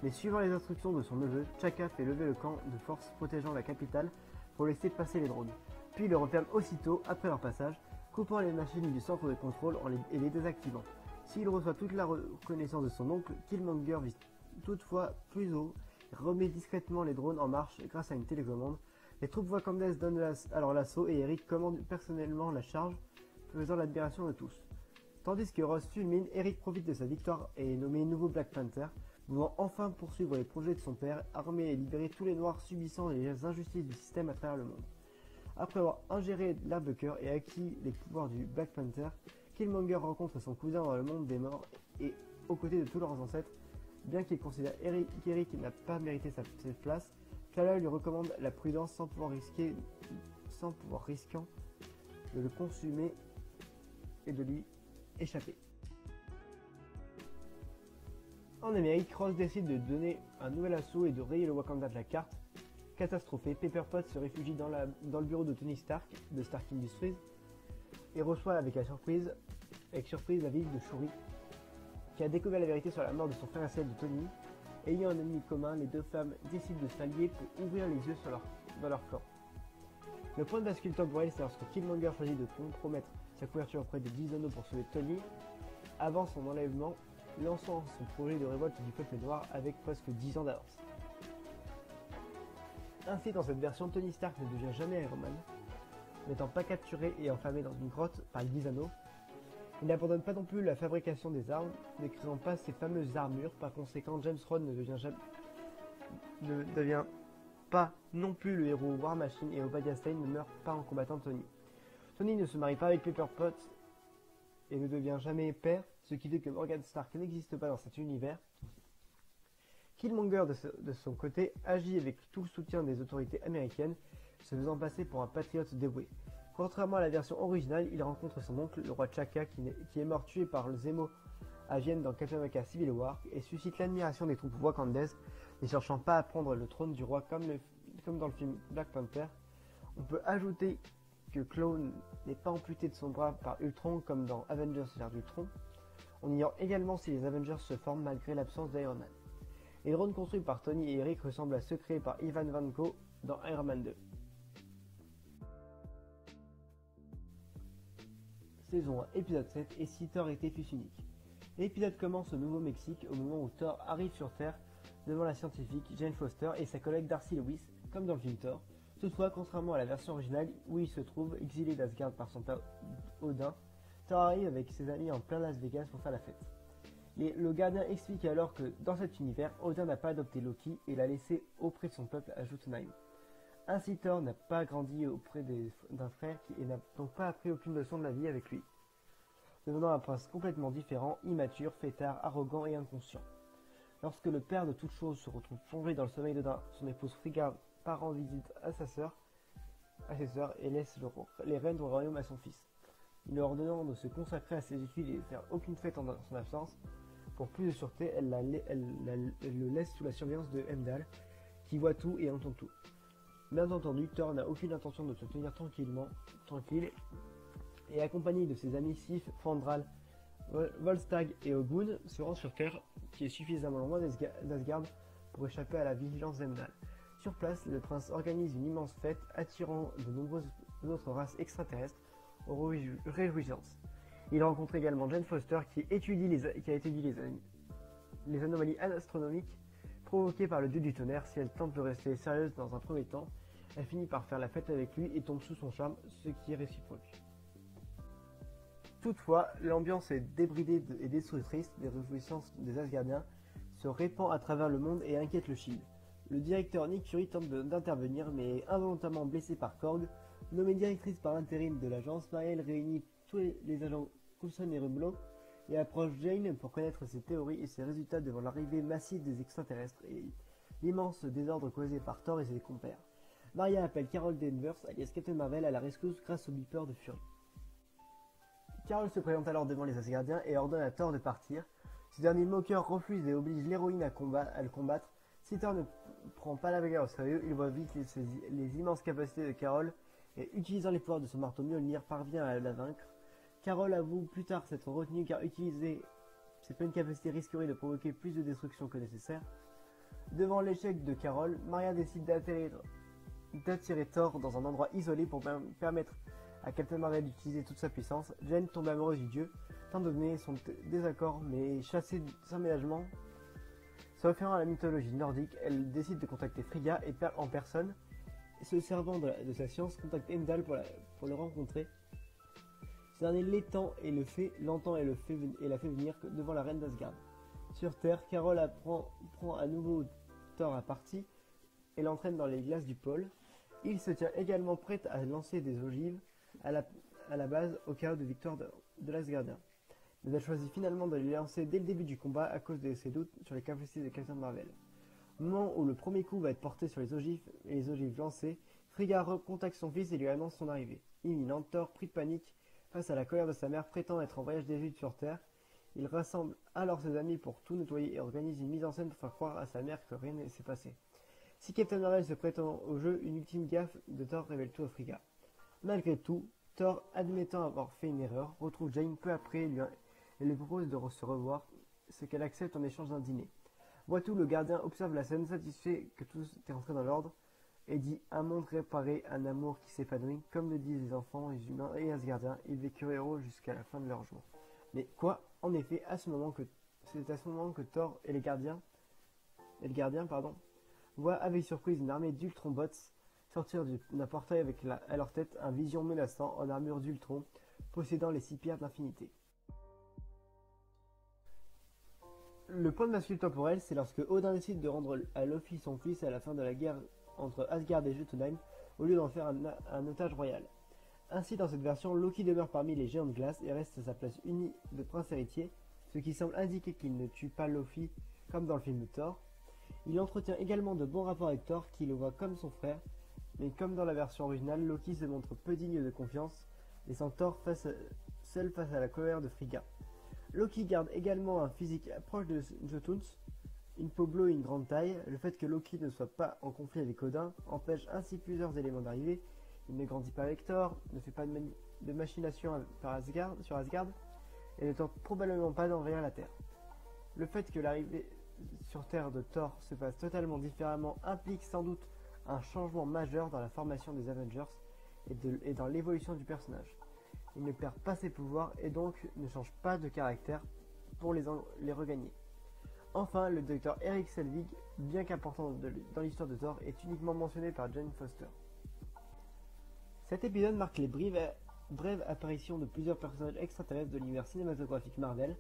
mais suivant les instructions de son neveu, Chaka fait lever le camp de force protégeant la capitale pour laisser passer les drones. Puis le referme aussitôt après leur passage, coupant les machines du centre de contrôle et les désactivant. S'il reçoit toute la reconnaissance de son oncle, Killmonger vise toutefois plus haut et remet discrètement les drones en marche grâce à une télécommande. Les troupes wakanaises donnent alors l'assaut et Eric commande personnellement la charge, faisant l'admiration de tous. Tandis que Ross fulmine, Eric profite de sa victoire et est nommé nouveau Black Panther, pouvant enfin poursuivre les projets de son père, armer et libérer tous les Noirs subissant les injustices du système à travers le monde. Après avoir ingéré l'herbe de cœur et acquis les pouvoirs du Black Panther, Killmonger rencontre son cousin dans le monde des morts et aux côtés de tous leurs ancêtres. Bien qu'il considère qu'Eric n'a pas mérité cette place, T'Challa lui recommande la prudence sans pouvoir risquant de le consumer et de lui échapper. En Amérique, Ross décide de donner un nouvel assaut et de rayer le Wakanda de la carte. Catastrophé, Pepper Potts se réfugie dans le bureau de Tony Stark, de Stark Industries, et reçoit avec surprise la visite de Shuri, qui a découvert la vérité sur la mort de son frère et celle de Tony. Ayant un ennemi commun, les deux femmes décident de s'allier pour ouvrir les yeux dans leur camp. Le point de bascule temporel, c'est lorsque Killmonger choisit de compromettre sa couverture auprès de 10 anneaux pour sauver Tony, avant son enlèvement, lançant son projet de révolte du peuple noir avec presque 10 ans d'avance. Ainsi, dans cette version, Tony Stark ne devient jamais Iron Man, n'étant pas capturé et enfermé dans une grotte par les 10 anneaux. Il n'abandonne pas non plus la fabrication des armes, ne créant pas ces fameuses armures. Par conséquent, James Rhodes ne devient pas non plus le héros War Machine et Obadiah Stane ne meurt pas en combattant Tony. Tony ne se marie pas avec Pepper Potts et ne devient jamais père, ce qui fait que Morgan Stark n'existe pas dans cet univers. Killmonger, de son côté, agit avec tout le soutien des autorités américaines, se faisant passer pour un patriote dévoué. Contrairement à la version originale, il rencontre son oncle, le roi Chaka, qui est mort tué par le Zemo à Vienne dans Captain America Civil War, et suscite l'admiration des troupes wakandaises, ne cherchant pas à prendre le trône du roi comme dans le film Black Panther. On peut ajouter que Clone n'est pas amputé de son bras par Ultron comme dans Avengers l'ère d'Ultron. On ignore également si les Avengers se forment malgré l'absence d'Iron Man. Les drones construits par Tony et Eric ressemblent à ceux créés par Ivan Vanko dans Iron Man 2. Saison 1, épisode 7, et si Thor était fils unique. L'épisode commence au Nouveau-Mexique au moment où Thor arrive sur Terre devant la scientifique Jane Foster et sa collègue Darcy Lewis, comme dans le film Thor. Toutefois, contrairement à la version originale où il se trouve exilé d'Asgard par son père Odin, Thor arrive avec ses amis en plein Las Vegas pour faire la fête. Le gardien explique alors que dans cet univers, Odin n'a pas adopté Loki et l'a laissé auprès de son peuple à Jotunheim. Ainsi, Thor n'a pas grandi auprès d'un frère et n'a donc pas appris aucune leçon de la vie avec lui, devenant un prince complètement différent, immature, fêtard, arrogant et inconscient. Lorsque le père de toutes choses se retrouve plongé dans le sommeil d'Odin, son épouse Frigga part rendre visite à ses sœurs et laisse les rênes du royaume à son fils. Il leur ordonnant de se consacrer à ses études et de faire aucune fête en son absence. Pour plus de sûreté, elle le laisse sous la surveillance de Heimdall, qui voit tout et entend tout. Bien entendu, Thor n'a aucune intention de se tenir tranquille, et accompagné de ses amis Sif, Fandral, Volstagg et Ogun, se rend sur Terre, qui est suffisamment loin d'Asgard pour échapper à la vigilance d'Heimdall. Sur place, le prince organise une immense fête, attirant de nombreuses autres races extraterrestres aux réjouissances. Il rencontre également Jane Foster, qui a étudié les anomalies astronomiques provoquées par le dieu du tonnerre. Si elle tente de rester sérieuse dans un premier temps, elle finit par faire la fête avec lui et tombe sous son charme, ce qui est réciproque. Toutefois, l'ambiance est débridée et destructrice des réjouissances des Asgardiens se répand à travers le monde et inquiète le Shield. Le directeur Nick Fury tente d'intervenir mais est involontairement blessé par Korg. Nommée directrice par intérim de l'agence, Marielle réunit tous les agents Coulson et Rumlow et approche Jane pour connaître ses théories et ses résultats devant l'arrivée massive des extraterrestres et l'immense désordre causé par Thor et ses compères. Maria appelle Carol Danvers, alias Captain Marvel, à la rescousse grâce au beeper de Fury. Carol se présente alors devant les Asgardiens et ordonne à Thor de partir. Ce dernier moqueur refuse et oblige l'héroïne à le combattre, Si Thor ne prend pas la bagarre au sérieux, il voit vite les immenses capacités de Carol et utilisant les pouvoirs de son marteau Mjolnir parvient à la vaincre. Carol avoue plus tard s'être retenue car utiliser ses pleines capacités risquerait de provoquer plus de destruction que nécessaire. Devant l'échec de Carol, Maria décide d'attirer Thor dans un endroit isolé pour permettre à Captain Marvel d'utiliser toute sa puissance. Jane tombe amoureuse du dieu, tente de donner son désaccord mais chassée sans ménagement. Se référant à la mythologie nordique, elle décide de contacter Frigga et en personne. Se servant de sa science, contacte Heimdall pour le rencontrer. Ce dernier l'entend et la fait venir devant la reine d'Asgard. Sur Terre, Carol prend à nouveau Thor à partie et l'entraîne dans les glaces du pôle. Il se tient également prêt à lancer des ogives à la base au cas de victoire de l'Asgardien. Mais elle choisit finalement de les lancer dès le début du combat à cause de ses doutes sur les capacités de Captain Marvel. Au moment où le premier coup va être porté sur les ogives lancées, Frigga recontacte son fils et lui annonce son arrivée. Imminente, Thor, pris de panique face à la colère de sa mère, prétend être en voyage d'études sur Terre. Il rassemble alors ses amis pour tout nettoyer et organise une mise en scène pour faire croire à sa mère que rien ne s'est passé. Si Captain Marvel se prétend au jeu, une ultime gaffe de Thor révèle tout à Frigga. Malgré tout, Thor, admettant avoir fait une erreur, retrouve Jane peu après et lui propose de se revoir, ce qu'elle accepte en échange d'un dîner. Voitou, le gardien, observe la scène, satisfait que tout est rentré dans l'ordre, et dit « Un monde réparé, un amour qui s'épanouit, comme le disent les enfants, les humains et Asgardiens, ils vécurent heureux jusqu'à la fin de leur jours. » Mais quoi? En effet, c'est à ce moment que Thor et le gardien, voient avec surprise une armée d'Ultronbots sortir d'un portail avec à leur tête un Vision menaçant en armure d'Ultron, possédant les 6 pierres de l'infinité. Le point de bascule temporel, c'est lorsque Odin décide de rendre à Loki son fils à la fin de la guerre entre Asgard et Jotunheim, au lieu d'en faire un otage royal. Ainsi, dans cette version, Loki demeure parmi les géants de glace et reste à sa place unie de prince héritier, ce qui semble indiquer qu'il ne tue pas Loki comme dans le film de Thor. Il entretient également de bons rapports avec Thor qui le voit comme son frère, mais comme dans la version originale, Loki se montre peu digne de confiance, laissant Thor seul face à la colère de Frigga. Loki garde également un physique proche de Jotuns, une peau bleue et une grande taille. Le fait que Loki ne soit pas en conflit avec Odin empêche ainsi plusieurs éléments d'arriver. Il ne grandit pas avec Thor, ne fait pas de machination sur Asgard, et ne tente probablement pas d'envahir la Terre. Le fait que l'arrivée sur Terre de Thor se passe totalement différemment implique sans doute un changement majeur dans la formation des Avengers et dans l'évolution du personnage. Il ne perd pas ses pouvoirs et donc ne change pas de caractère pour les regagner. Enfin, le docteur Eric Selvig, bien qu'important dans l'histoire de Thor, est uniquement mentionné par Jane Foster. Cet épisode marque les brèves apparitions de plusieurs personnages extraterrestres de l'univers cinématographique Marvel.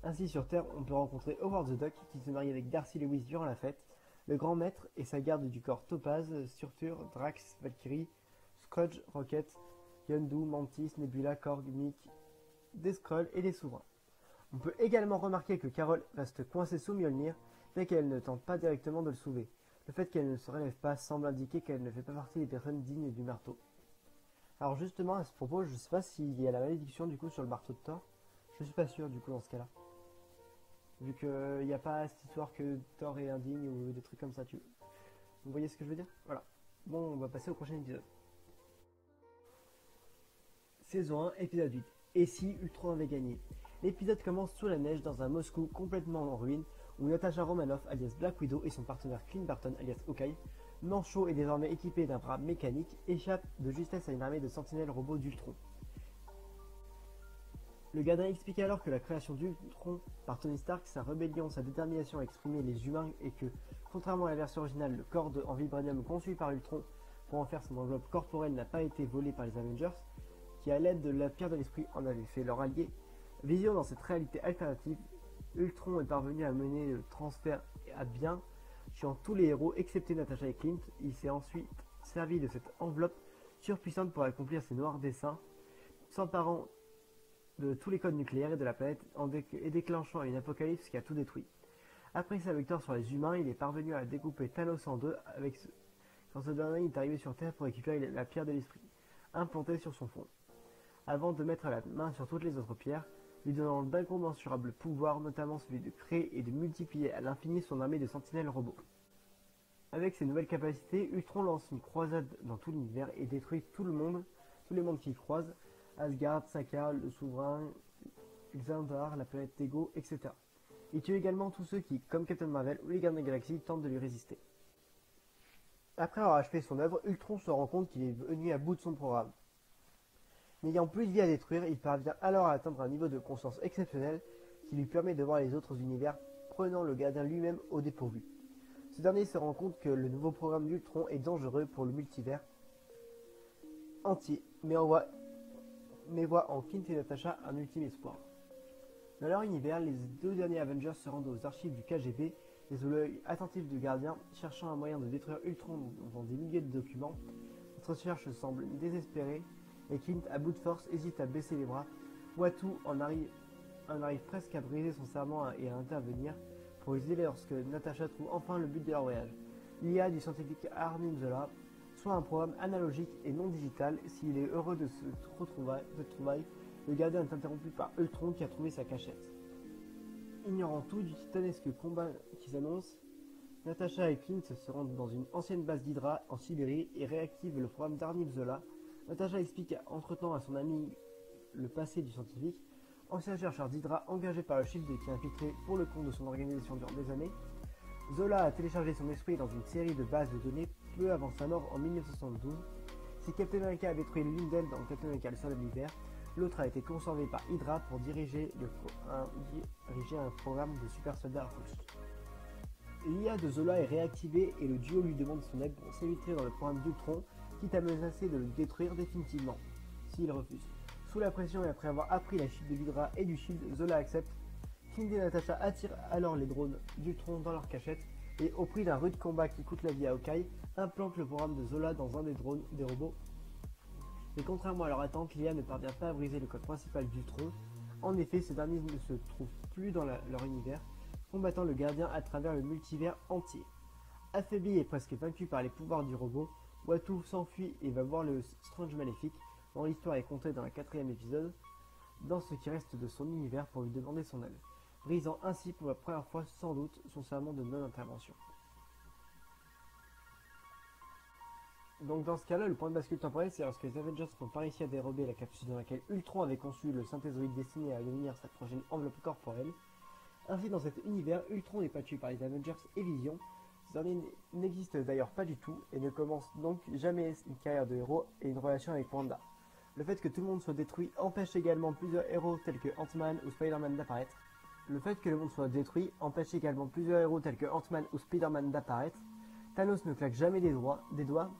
Ainsi, sur Terre, on peut rencontrer Howard the Duck qui se marie avec Darcy Lewis durant la fête, le Grand Maître et sa garde du corps Topaz, Surtur, Drax, Valkyrie, Scourge, Rocket, Yondu, Mantis, Nebula, Korg, Mick, des Skrulls et des Souverains. On peut également remarquer que Carol reste coincée sous Mjolnir, bien qu'elle ne tente pas directement de le sauver. Le fait qu'elle ne se relève pas semble indiquer qu'elle ne fait pas partie des personnes dignes du marteau. Alors justement, à ce propos, je ne sais pas s'il y a la malédiction du coup sur le marteau de Thor. Je suis pas sûr du coup dans ce cas-là. Vu qu'il n'y a pas cette histoire que Thor est indigne ou des trucs comme ça. Vous voyez ce que je veux dire? Voilà. Bon, on va passer au prochain épisode. Saison 1, épisode 8. Et si Ultron avait gagné? L'épisode commence sous la neige dans un Moscou complètement en ruine où Natasha Romanoff alias Black Widow et son partenaire Clint Barton alias Hawkeye, manchot et désormais équipé d'un bras mécanique, échappent de justesse à une armée de sentinelles robots d'Ultron. Le gardien explique alors que la création d'Ultron par Tony Stark, sa rébellion, sa détermination à exprimer les humains et que, contrairement à la version originale, le corps en vibranium conçu par Ultron pour en faire son enveloppe corporelle n'a pas été volé par les Avengers, qui à l'aide de la pierre de l'esprit en avaient fait leur allié. Vision dans cette réalité alternative, Ultron est parvenu à mener le transfert à bien, tuant tous les héros excepté Natasha et Clint. Il s'est ensuite servi de cette enveloppe surpuissante pour accomplir ses noirs desseins, s'emparant de tous les codes nucléaires et de la planète et déclenchant une apocalypse qui a tout détruit. Après sa victoire sur les humains, il est parvenu à découper Thanos en deux quand ce dernier est arrivé sur Terre pour récupérer la pierre de l'esprit, implantée sur son front, avant de mettre la main sur toutes les autres pierres, lui donnant d'incommensurables pouvoirs, notamment celui de créer et de multiplier à l'infini son armée de sentinelles robots. Avec ses nouvelles capacités, Ultron lance une croisade dans tout l'univers et détruit tous les mondes qu'il croise, Asgard, Sakaar, le Souverain, Xandar, la planète Tego, etc. Il tue également tous ceux qui, comme Captain Marvel ou les Gardiens de la Galaxie, tentent de lui résister. Après avoir achevé son œuvre, Ultron se rend compte qu'il est venu à bout de son programme. N'ayant plus de vie à détruire, il parvient alors à atteindre un niveau de conscience exceptionnel qui lui permet de voir les autres univers, prenant le gardien lui-même au dépourvu. Ce dernier se rend compte que le nouveau programme d'Ultron est dangereux pour le multivers entier, mais voit en Clint et Natasha un ultime espoir. Dans leur univers, les deux derniers Avengers se rendent aux archives du KGB et sous l'œil attentif du gardien, cherchant un moyen de détruire Ultron dans des milliers de documents. Cette recherche semble désespérée et Clint, à bout de force, hésite à baisser les bras. Uatu en arrive presque à briser son serment et à intervenir pour les aider lorsque Natasha trouve enfin le but de leur voyage. L'IA du scientifique Arnim Zola, soit un programme analogique et non digital. S'il est heureux de cette trouvaille, le gardien est interrompu par Ultron qui a trouvé sa cachette. Ignorant tout du titanesque combat qui s'annonce, Natasha et Clint se rendent dans une ancienne base d'Hydra en Sibérie et réactivent le programme d'Arnim Zola. Natasha explique entre-temps à son ami le passé du scientifique, ancien chercheur d'Hydra engagé par le Shield qui a infiltré pour le compte de son organisation durant des années. Zola a téléchargé son esprit dans une série de bases de données peu avant sa mort en 1972. Si Captain America a détruit l'une d'elles dans Captain America le Soldat de l'hiver, l'autre a été conservé par Hydra pour diriger un programme de super soldats russes. L'IA de Zola est réactivée et le duo lui demande son aide pour s'éviter dans le programme d'Ultron, quitte à menacer de le détruire définitivement, s'il refuse. Sous la pression et après avoir appris la chute de l'Hydra et du Shield, Zola accepte. Clint et Natasha attirent alors les drones d'Ultron dans leur cachette et, au prix d'un rude combat qui coûte la vie à Hawkeye, implantent le programme de Zola dans un des drones des robots. Mais contrairement à leur attente, l'IA ne parvient pas à briser le code principal d'Ultron. En effet, ce dernier ne se trouve plus dans leur univers, combattant le gardien à travers le multivers entier. Affaibli et presque vaincu par les pouvoirs du robot, Uatu s'enfuit et va voir le Strange Maléfique, dont l'histoire est contée dans le 4e épisode, dans ce qui reste de son univers pour lui demander son aide, brisant ainsi pour la première fois sans doute son serment de non-intervention. Donc dans ce cas-là, le point de bascule temporel, c'est lorsque les Avengers n'ont pas réussi à dérober la capsule dans laquelle Ultron avait conçu le synthézoïde destiné à devenir sa prochaine enveloppe corporelle. Ainsi, dans cet univers, Ultron n'est pas tué par les Avengers et Vision. Ce dernier n'existe d'ailleurs pas du tout et ne commence donc jamais une carrière de héros et une relation avec Wanda. Le fait que tout le monde soit détruit empêche également plusieurs héros tels que Ant-Man ou Spider-Man d'apparaître. Thanos ne claque jamais des doigts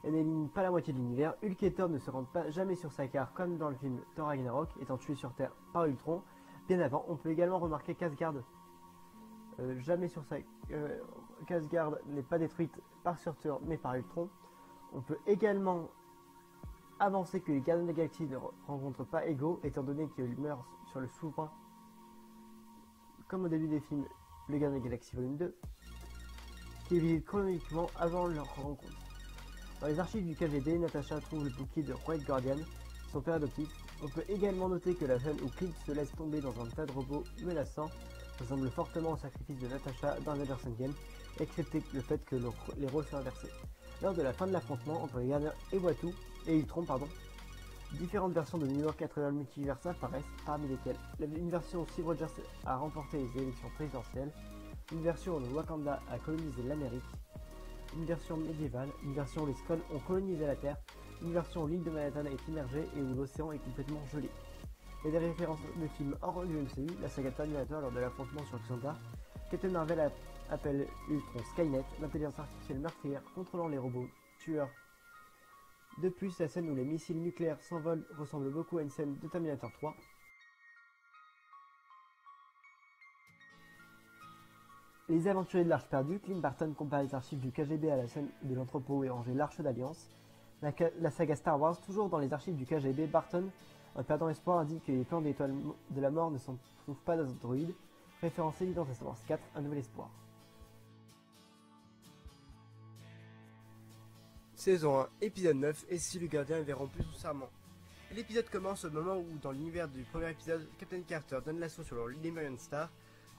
et n'élimine pas la moitié de l'univers. Hulk et Thor ne se rendent pas jamais sur Sakaar comme dans le film Thor Ragnarok, étant tués sur Terre par Ultron. Bien avant, on peut également remarquer qu'Asgard qu'Asgard n'est pas détruite par Surtur mais par Ultron. On peut également avancer que les Gardiens de la Galaxie ne rencontrent pas Ego, étant donné qu'ils meurent sur le Souverain, comme au début des films Le Gardien de la Galaxie Volume 2, qui visite chronologiquement avant leur rencontre. Dans les archives du KGB, Natasha trouve le bouquet de White Guardian, son père adoptif. On peut également noter que la scène où Clint se laisse tomber dans un tas de robots menaçants ressemble fortement au sacrifice de Natasha dans Avengers Endgame, excepté le fait que les rôles soient inversés. Lors de la fin de l'affrontement entre les gardiens et Ultron, différentes versions de New York à travers le multivers apparaissent, parmi lesquelles une version où Steve Rogers a remporté les élections présidentielles, une version où Wakanda a colonisé l'Amérique, une version médiévale, une version où les Skrulls ont colonisé la Terre, une version où l'île de Manhattan est immergée et où l'océan est complètement gelé. Il y a des références de films hors du MCU, la saga Terminator lors de l'affrontement sur Xandar. Captain Marvel appelle Ultron Skynet, l'intelligence artificielle meurtrière contrôlant les robots tueurs. De plus, la scène où les missiles nucléaires s'envolent ressemble beaucoup à une scène de Terminator 3. Les aventuriers de l'Arche perdue, Clint Barton compare les archives du KGB à la scène de l'entrepôt où est rangée l'Arche d'Alliance. La saga Star Wars, toujours dans les archives du KGB, Barton, en perdant espoir, indique que les plans d'étoiles de la mort ne s'en trouvent pas dans les droïdes, référence évidente à Star Wars 4, Un Nouvel Espoir. Saison 1, épisode 9, et si le gardien avait rompu son serment. L'épisode commence au moment où, dans l'univers du premier épisode, Captain Carter donne l'assaut sur l'Lemurian Star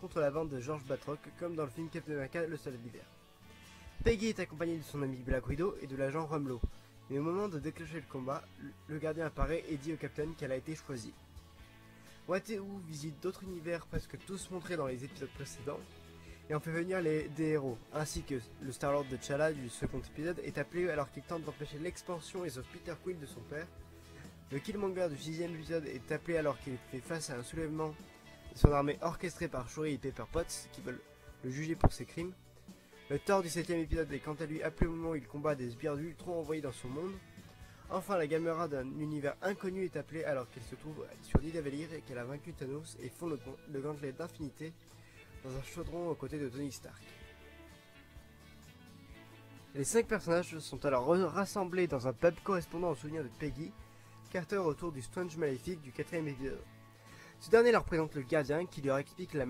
contre la bande de George Batroc, comme dans le film Captain America, le Soldat d'hiver. Peggy est accompagnée de son ami Black Widow et de l'agent Rumlow. Mais au moment de déclencher le combat, le gardien apparaît et dit au Capitaine qu'elle a été choisie. Watu visite d'autres univers presque tous montrés dans les épisodes précédents et en fait venir des héros, ainsi que le Star-Lord de T'Challa du second épisode est appelé alors qu'il tente d'empêcher l'expansion et sauve Peter Quill de son père. Le Killmonger du 6ème épisode est appelé alors qu'il fait face à un soulèvement de son armée orchestrée par Shuri et Pepper Potts qui veulent le juger pour ses crimes. Le Thor du 7ème épisode est quant à lui appelé au moment où il combat des sbires d'Ultron envoyés dans son monde. Enfin, la Gamera d'un univers inconnu est appelée alors qu'elle se trouve sur Nidavellir et qu'elle a vaincu Thanos et fond le gantelet d'infinité dans un chaudron aux côtés de Tony Stark. Les 5 personnages sont alors rassemblés dans un pub correspondant au souvenir de Peggy Carter autour du Strange Maléfique du 4ème épisode. Ce dernier leur présente le gardien qui leur explique la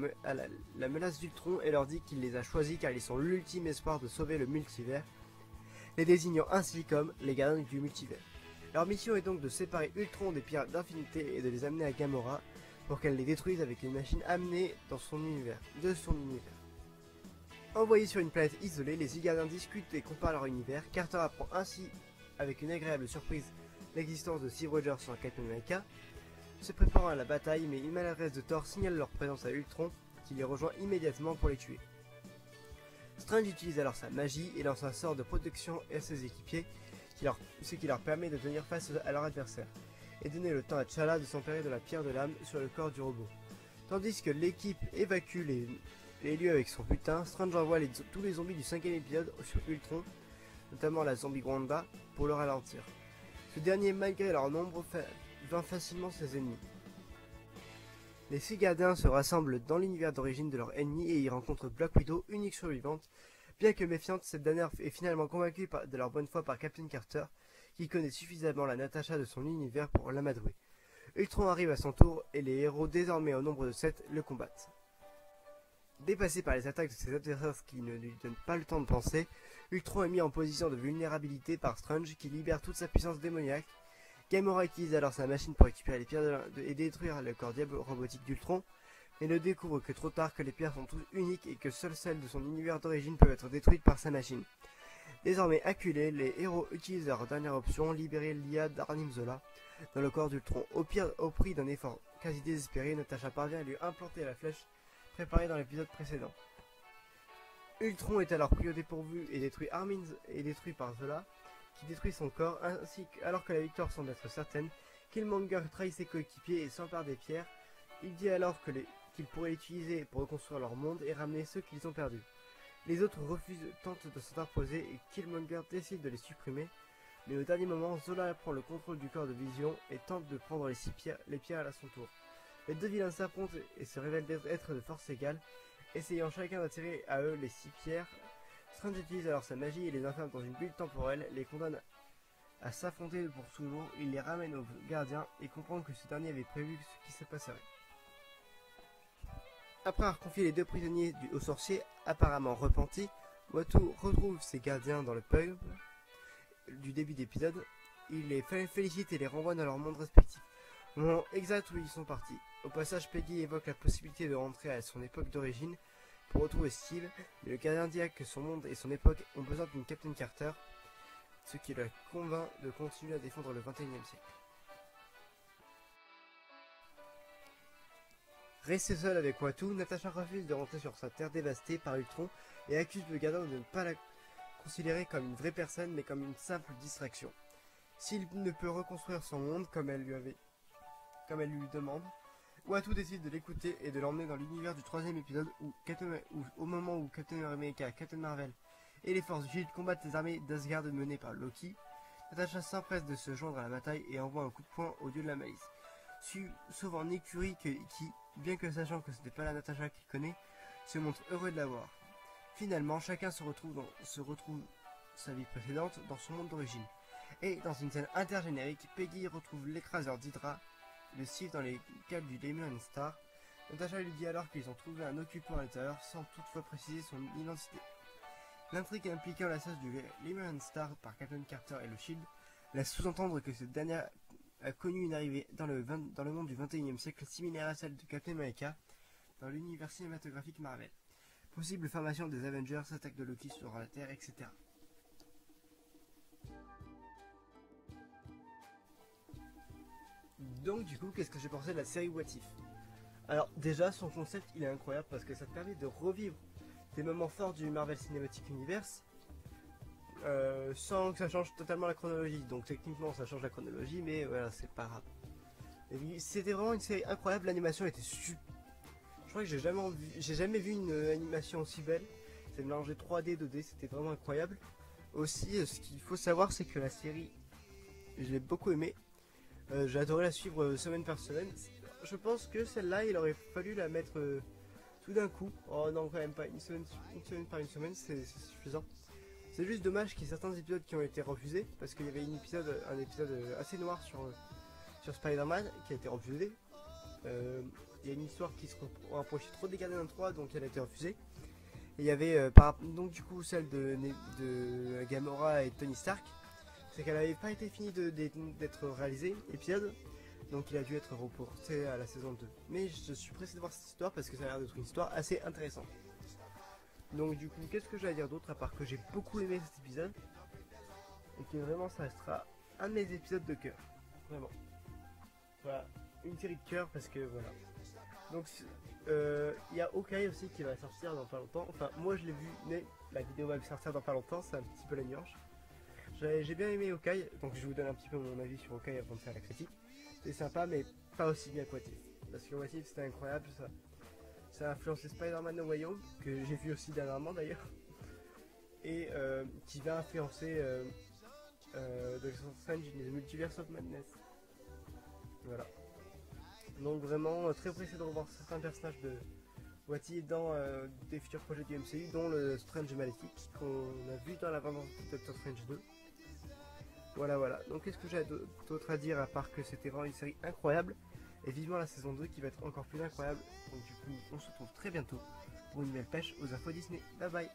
menace d'Ultron et leur dit qu'il les a choisis car ils sont l'ultime espoir de sauver le multivers, les désignant ainsi comme les gardiens du multivers. Leur mission est donc de séparer Ultron des pirates d'infinité et de les amener à Gamora pour qu'elle les détruise avec une machine amenée dans son univers, Envoyés sur une planète isolée, les 6 gardiens discutent et comparent leur univers. Carter apprend ainsi, avec une agréable surprise, l'existence de Steve Rogers en Captain America. Se préparant à la bataille, mais une maladresse de Thor signale leur présence à Ultron, qui les rejoint immédiatement pour les tuer. Strange utilise alors sa magie et lance un sort de protection à ses équipiers, ce qui leur permet de tenir face à leur adversaire, et donner le temps à T'Challa de s'emparer de la pierre de l'âme sur le corps du robot. Tandis que l'équipe évacue les lieux avec son butin, Strange envoie tous les zombies du 5ème épisode sur Ultron, notamment la zombie Wanda, pour le ralentir. Ce dernier, malgré leur nombre, vainc facilement ses ennemis. Les 6 gardiens se rassemblent dans l'univers d'origine de leur ennemi et y rencontrent Black Widow, unique survivante. Bien que méfiante, cette dernière est finalement convaincue de leur bonne foi par Captain Carter, qui connaît suffisamment la Natasha de son univers pour l'amadouer. Ultron arrive à son tour et les héros, désormais au nombre de 7, le combattent. Dépassé par les attaques de ses adversaires qui ne lui donnent pas le temps de penser, Ultron est mis en position de vulnérabilité par Strange qui libère toute sa puissance démoniaque. Gamora utilise alors sa machine pour récupérer les pierres et détruire le corps robotique d'Ultron, mais ne découvre que trop tard que les pierres sont toutes uniques et que seules celles de son univers d'origine peuvent être détruites par sa machine. Désormais acculés, les héros utilisent leur dernière option, libérer l'IA d'Arnim Zola dans le corps d'Ultron. Au prix d'un effort quasi désespéré, Natasha parvient à lui implanter la flèche préparée dans l'épisode précédent. Ultron est alors pris au dépourvu et détruit par Zola, qui détruit son corps, alors que la victoire semble être certaine. Killmonger trahit ses coéquipiers et s'empare des pierres. Il dit alors qu'ils pourraient l'utiliser pour reconstruire leur monde et ramener ceux qu'ils ont perdus. Les autres tentent de s'interposer et Killmonger décide de les supprimer, mais au dernier moment, Zola prend le contrôle du corps de Vision et tente de prendre les pierres à son tour. Les 2 vilains s'affrontent et se révèlent être de force égale, essayant chacun d'attirer à eux les 6 pierres. Strange utilise alors sa magie et les enferme dans une bulle temporelle, les condamne à s'affronter pour toujours. Il les ramène au gardien et comprend que ce dernier avait prévu ce qui se passerait. Après avoir confié les 2 prisonniers au sorcier, apparemment repenti, Watu retrouve ses gardiens dans le pub du début d'épisode. Il les félicite et les renvoie dans leur monde respectif, au moment exact où ils sont partis. Au passage, Peggy évoque la possibilité de rentrer à son époque d'origine pour retrouver Steve, mais le gardien dit que son monde et son époque ont besoin d'une Captain Carter, ce qui la convainc de continuer à défendre le XXIe siècle. Restée seule avec Watu, Natasha refuse de rentrer sur sa terre dévastée par Ultron et accuse le gardien de ne pas la considérer comme une vraie personne mais comme une simple distraction. S'il ne peut reconstruire son monde comme elle lui demande, Watu décide de l'écouter et de l'emmener dans l'univers du 3ème épisode au moment où Captain America, Captain Marvel et les forces du Shield combattent les armées d'Asgard menées par Loki. Natasha s'empresse de se joindre à la bataille et envoie un coup de poing au dieu de la malice, sauvant Nick Fury qui, bien que sachant que ce n'était pas la Natasha qu'il connaît, se montre heureux de la voir. Finalement, chacun se retrouve sa vie précédente dans son monde d'origine. Et dans une scène intergénérique, Peggy retrouve l'écraseur d'Hydra, le Steve dans les cales du Lemurian Star. Natasha lui dit alors qu'ils ont trouvé un occupant à l'intérieur sans toutefois préciser son identité. L'intrigue impliquant la chasse du Lemurian Star par Captain Carter et le Shield laisse sous-entendre que cette dernière a connu une arrivée dans le monde du XXIe siècle similaire à celle de Captain America dans l'univers cinématographique Marvel. possible formation des Avengers, attaque de Loki sur la Terre, etc. Donc du coup, qu'est-ce que j'ai pensé de la série What If? Alors déjà, son concept, il est incroyable parce que ça te permet de revivre des moments forts du Marvel Cinematic Universe sans que ça change totalement la chronologie. Donc techniquement, ça change la chronologie, mais voilà, c'est pas grave. C'était vraiment une série incroyable, l'animation était super. Je crois que j'ai jamais vu une animation aussi belle. C'est mélangé 3D, 2D, c'était vraiment incroyable. Aussi, ce qu'il faut savoir, c'est que la série, je l'ai beaucoup aimée. J'ai adoré la suivre semaine par semaine. Je pense que celle-là, il aurait fallu la mettre tout d'un coup. Oh non, quand même pas. Une semaine par une semaine, c'est suffisant. C'est juste dommage qu'il y ait certains épisodes qui ont été refusés. Parce qu'il y avait un épisode assez noir sur Spider-Man qui a été refusé. Il y a une histoire qui se rapprochait trop des Gardiens 3, donc elle a été refusée. Et il y avait donc du coup celle de Gamora et Tony Stark. C'est qu'elle n'avait pas été finie d'être réalisée, épisode. Donc il a dû être reporté à la saison 2. Mais je suis pressé de voir cette histoire parce que ça a l'air d'être une histoire assez intéressante. Donc du coup, qu'est-ce que j'ai à dire d'autre à part que j'ai beaucoup aimé cet épisode et que vraiment ça restera un de mes épisodes de cœur. Vraiment. Voilà, une série de cœur parce que voilà. Donc il y a Hawkeye aussi qui va sortir dans pas longtemps. Enfin moi je l'ai vu, mais la vidéo va sortir dans pas longtemps, c'est un petit peu la nuance. J'ai bien aimé Hawkeye, donc je vous donne un petit peu mon avis sur Hawkeye avant de faire la critique. C'est sympa mais pas aussi bien que What If. Parce que What If c'était incroyable, ça a influencé Spider-Man No Way Home, que j'ai vu aussi dernièrement d'ailleurs. Et qui va influencer Doctor Strange in the Multiverse of Madness. Voilà. Donc vraiment très pressé de revoir certains personnages de What If dans des futurs projets du MCU, dont le Strange Maléfique qu'on a vu dans la bande de Doctor Strange 2. Voilà. Donc qu'est-ce que j'ai d'autre à dire à part que c'était vraiment une série incroyable et vivement la saison 2 qui va être encore plus incroyable. Donc du coup on se retrouve très bientôt pour une nouvelle pêche aux infos Disney. Bye bye.